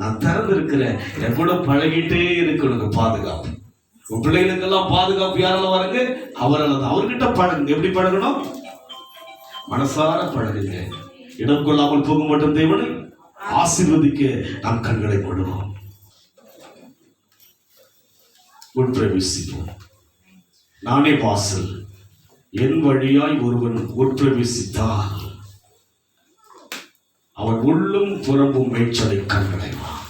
S1: நான் திறந்திருக்கிறேன். என் கூட பழகிட்டே இருக்கு உனக்கு பாதுகாப்பு. உன் பிள்ளைகளுக்கெல்லாம் பாதுகாப்பு யாரால வரங்க? அவரால் தான். அவர்கிட்ட பழகுங்க. எப்படி பழகணும்? மனசார பழகுங்க. இடம் கொள்ளாமல் போக மட்டும் தேவனை ஆசீர்வதிக்க நாம் கண்களை போடுவோம். உட்பிரவேசிப்போம். நானே வாசல், என் வழியாய் ஒருவன் உட்பிரவேசித்தால் அவன் உள்ளும் புறம்பும் மேய்ச்சலை கண்டடைவான்.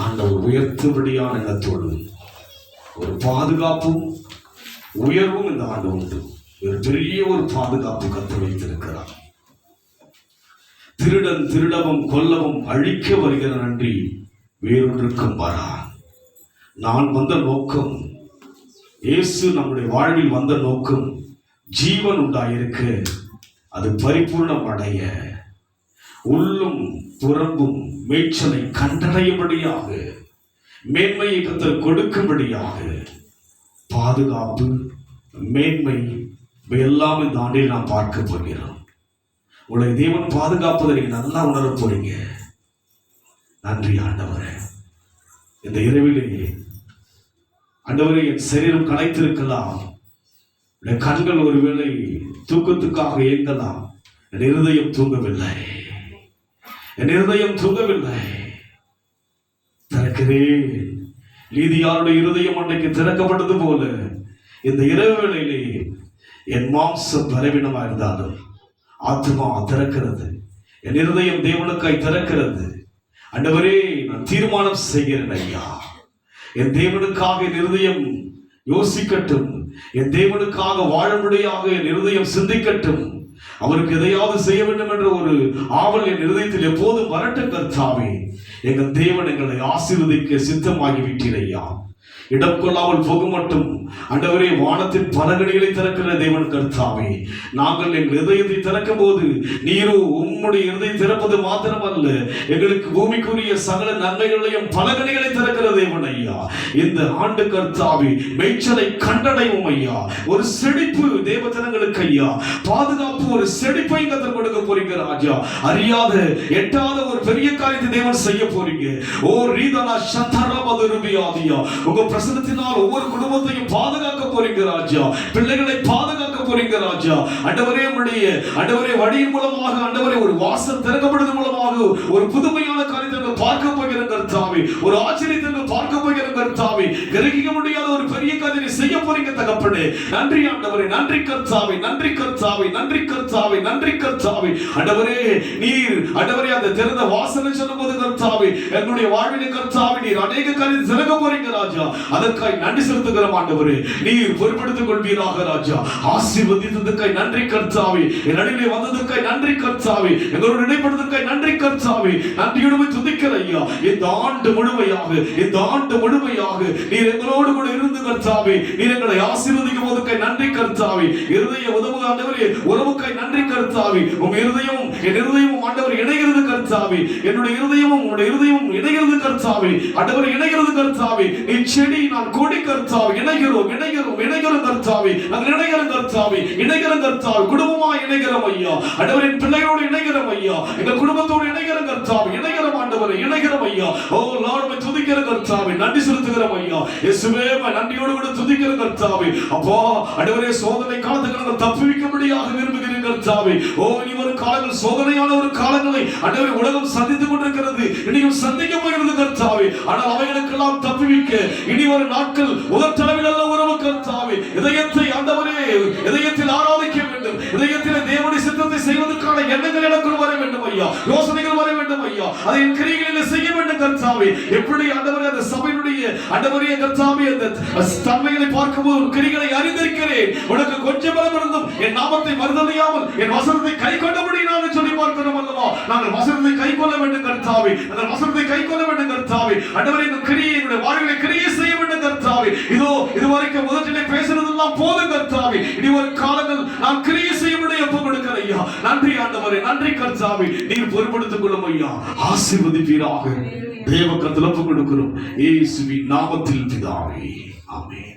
S1: ஆண்டவர் உயர்த்தும்படியான எண்ணத்தோடு ஒரு பாதுகாப்பும் உயர்வும் இந்த ஆண்டு உண்டு. ஒரு பெரிய ஒரு பாதுகாப்பு கத்து வைத்திருக்கிறார். திருடன் திருடவும் கொல்லவும் அழிக்க வருகிற நன்றி வேறொன்றுக்கும் வரா. நான் வந்த நோக்கம், இயேசு நம்முடைய வாழ்வில் வந்த நோக்கம் ஜீவன் உண்டாயிருக்க, அது பரிபூர்ணம் அடைய, உள்ளும் புறம்பும் மேய்ச்சலை கண்டடையும்படியாக, மேன்மையை கர்த்தர் கொடுக்கும்படியாக, பாதுகாப்பு, மேன்மை எல்லாம் இந்த ஆண்டில் நாம் பார்க்க போகிறோம். உங்களை தேவன் பாதுகாப்பதை நீங்க நல்லா உணர போறீங்க. நன்றி ஆண்டவரே. இந்த இரவிலேயே ஆண்டவரே, என் சரீரம் களைத்திருக்கலாம், என் கண்கள் ஒருவேளை தூக்கத்துக்காக இயங்கலாம், என் இருதயம் தூங்கவில்லை, என் இருதயம் தூங்கவில்லை. திறக்கிறேன். லீதியாருடைய இருதயம் அன்றைக்கு திறக்கப்பட்டது போல இந்த இரவு வேளையிலே என் மாம்சம் பலவீனமா இருந்தாலும் ஆத்மா திறக்கிறது, என் இருதயம் தேவனுக்காய் திறக்கிறது. ஆண்டவரே, நான் தீர்மானம் செய்கிறேன் ஐயா, என் தேவனுக்காக என் இருதயம் யோசிக்கட்டும், என் தேவனுக்காக வாழும்படியாக என் இருதயம் சிந்திக்கட்டும், அவருக்கு எதையாவது செய்ய வேண்டும் என்ற ஒரு ஆவல் என் இருதயத்தில் எப்போதும் வரட்டும் கர்த்தாவே. எங்கள் தேவன் எங்களை ஆசீர்வதிக்க சித்தமாகி விட்டீர் ஐயா. இடம் கொள்ளாமல் போக மட்டும் ஆண்டவரே, வானத்தின் பலகணிகளை திறக்கிற தேவன் கர்த்தாவே, நாங்கள் எங்கள் இதயத்தை திறக்கும் போது நீரோ உம்முடைய இதயம் திறப்பது மாத்திரமல்ல, எங்களுக்கு பூமிக்குரிய சகல நன்மைகளையும் பலகணிகளை திறக்கிற தேவன் ஐயா. இந்த ஆண்டு கர்த்தாவே, மேய்ச்சலை கண்டடையும் ஐயா. ஒரு செழிப்பு தேவஜனங்களுக்கு ஐயா, பாதுகாப்பு, ஒரு செழிப்பை கர்த்தர் கொடுக்க போறீங்க ராஜா. அறியாத எட்டாத ஒரு பெரிய காரியத்தை தேவன் செய்ய போறீங்க. ஓ ரீதனா சந்தரா மதுருபியாதியா, உங்க பிரசன்னத்தினால் ஒவ்வொரு குடும்பத்தையும் பாதுகாக்க போறீங்க ராஜா. பிள்ளைகளை பாதுகாக்க போறீங்க ராஜா. ஆண்டவரே, ஆண்டவரே, வழியின் மூலமாக ஆண்டவரே ஒரு வாசல் திறக்கப்படுவது மூலமாக ஒரு புதுமையான காரியத்தை பார்க்க போகிற கர்த்தாவே, ஒரு ஆச்சரியத்தை பார்க்க போகிற கர்த்தாவே, கிரகிக்க முடியாத ஒரு பெரிய காரியத்தை செய்ய போறீங்க தகப்பனே. நன்றி ஆண்டவரே, நன்றி கர்த்தாவே, நன்றி கர்த்தாவே, நன்றி கர்த்தாவே, நன்றி கர்த்தாவே. ஆண்டவரே, நீர் ஆண்டவரே அந்த திறந்த வாசலை சொல்லும்போது கர்த்தாவே, எங்களுடைய வாழ்விலே கர்த்தாவே நீர் அநேக காரியத்தை திறக்க போறீங்க ராஜா. அதற்காய் நன்றி செலுத்துகிறோம் ஆண்டவரே. நீர் பொறுப்பெடுத்துக் கொள்வீராக ராஜா. ஆசீர்வதித்ததற்காய் நன்றி கர்த்தாவே. என் நடுவிலே வந்ததற்காய் நன்றி கர்த்தாவே. எங்களோடு இடைப்படுவதற்காய் நன்றி கர்த்தாவே. நன்றியோடு துதிக்கிற ஐயா. இந்த ஆண்டு முழுமையாக நீர் எங்களோடு கூட இருந்து கர்த்தாவே, நீர் எங்களை ஆசீர்வதிக்கும் போதுக்காய் நன்றி கர்த்தாவே. இருதய உதவு ஆண்டவரே, உறவுக்காய் நன்றி கர்த்தாவே. உம் இருதயமும் என் இருதயமும் ஆண்டவர் இணைகிறது கர்த்தாவே. என்னுடைய இருதயமும் உங்களுடைய இருதயமும் இணைகிறது கர்த்தாவே. ஆண்டவர் இணைகிறது கர்த்தாவே. நீ செடி, நான் கொடி கர்த்தாவே. இணைகிறோம் கர்த்தாவே. நாங்கள் இணைகிறோம் கர்த்தாவே. குடும்பமா இணைகிறோம் ஐயா. ஆண்டவரின் பிள்ளைகளோடு இணைகிறோம் ஐயா. எங்கள் குடும்பத்தோடு இணைகிறோம் கர்த்தாவே. இணைகிறோம் ஆண்டவரே, இணைகிறோம் ஐயா. ஓ லார்ட், துதிக்கிற கர்த்தாவே, நன்றி செலுத்துகிறோம் ஐயா. இயேசுவே, நன்றியோடு கூட துதிக்கிற கர்த்தாவே. அப்பா ஆண்டவரே, சோதனை காலத்துக்கு நாங்கள் தப்புவிக்கும்படியாக விரும்புகிறேன் கர்த்தாவே. ஓ இனி வரும் காலங்கள் சோதனையான ஒரு காலங்களை ஆண்டவரே உலகம் சந்தித்துக் கொண்டிருக்கிறது, இனியும் சந்திக்க போகிறது கர்த்தாவே. ஆனால் அவைகளுக்கெல்லாம் தப்புவிக்க இனி வரும் நாட்கள் உதட்டளவில் அல்ல உறவு கர்த்தாவே. இதயத்தை ஆண்டவரே, இதயத்தில் ஆராதிக்க வேண்டும், இதயத்தில் தேவனுடைய சித்தத்தை செய்வதற்கான எண்ணங்கள் எனக்குள் வர வேண்டும் ஐயா. யோசனைகள் வர வேண்டும் ஐயா. அதை என் கிரியைகளில் செய்ய வேண்டும் கர்த்தாவே. எப்படி ஆண்டவரே அந்த சபையினுடைய ஆண்டவரே கர்த்தாவே அந்த தன்மைகளை பார்க்கும்போது உன் கிரியைகளை அறிந்திருக்கிறேன். உனக்கு கொஞ்சம் பலம் இருந்தும் என் நாமத்தை மறுதலியாமல் என் வசனத்தை கை கொண்டபடி நாங்கள் சொல்லி பார்க்கிறோம் அல்லவா. நாங்கள் வசனத்தை கை கொள்ள வேண்டும் கர்த்தாவே. நாங்கள் வசனத்தை கை கொள்ள வேண்டும் கர்த்தாவே. ஆண்டவரே, இந்த கிரியை எங்களுடைய வாழ்விலே கிரியை செய்ய வேண்டும் கர்த்தாவே. இதோ இதுவரைக்கும் முதலிலே பேசுறதெல்லாம் போதும் கர்த்தாவே. இனி ஒரு காலங்கள் நான் கிரியை செய்யும்படி ஒப்பு கொடுக்கிறேன் ஐயா. நன்றி ஆண்டவரே, நன்றி கர்த்தாவே. நீர் பொறுப்படுத்திக் கொள்ளும் ஐயா. ஆசீர்வதிப்பீராக. தேவ கரத்தில் ஒப்பு கொடுக்கிறோம் இயேசுவின் நாமத்தில் பிதாவே. ஆமென்.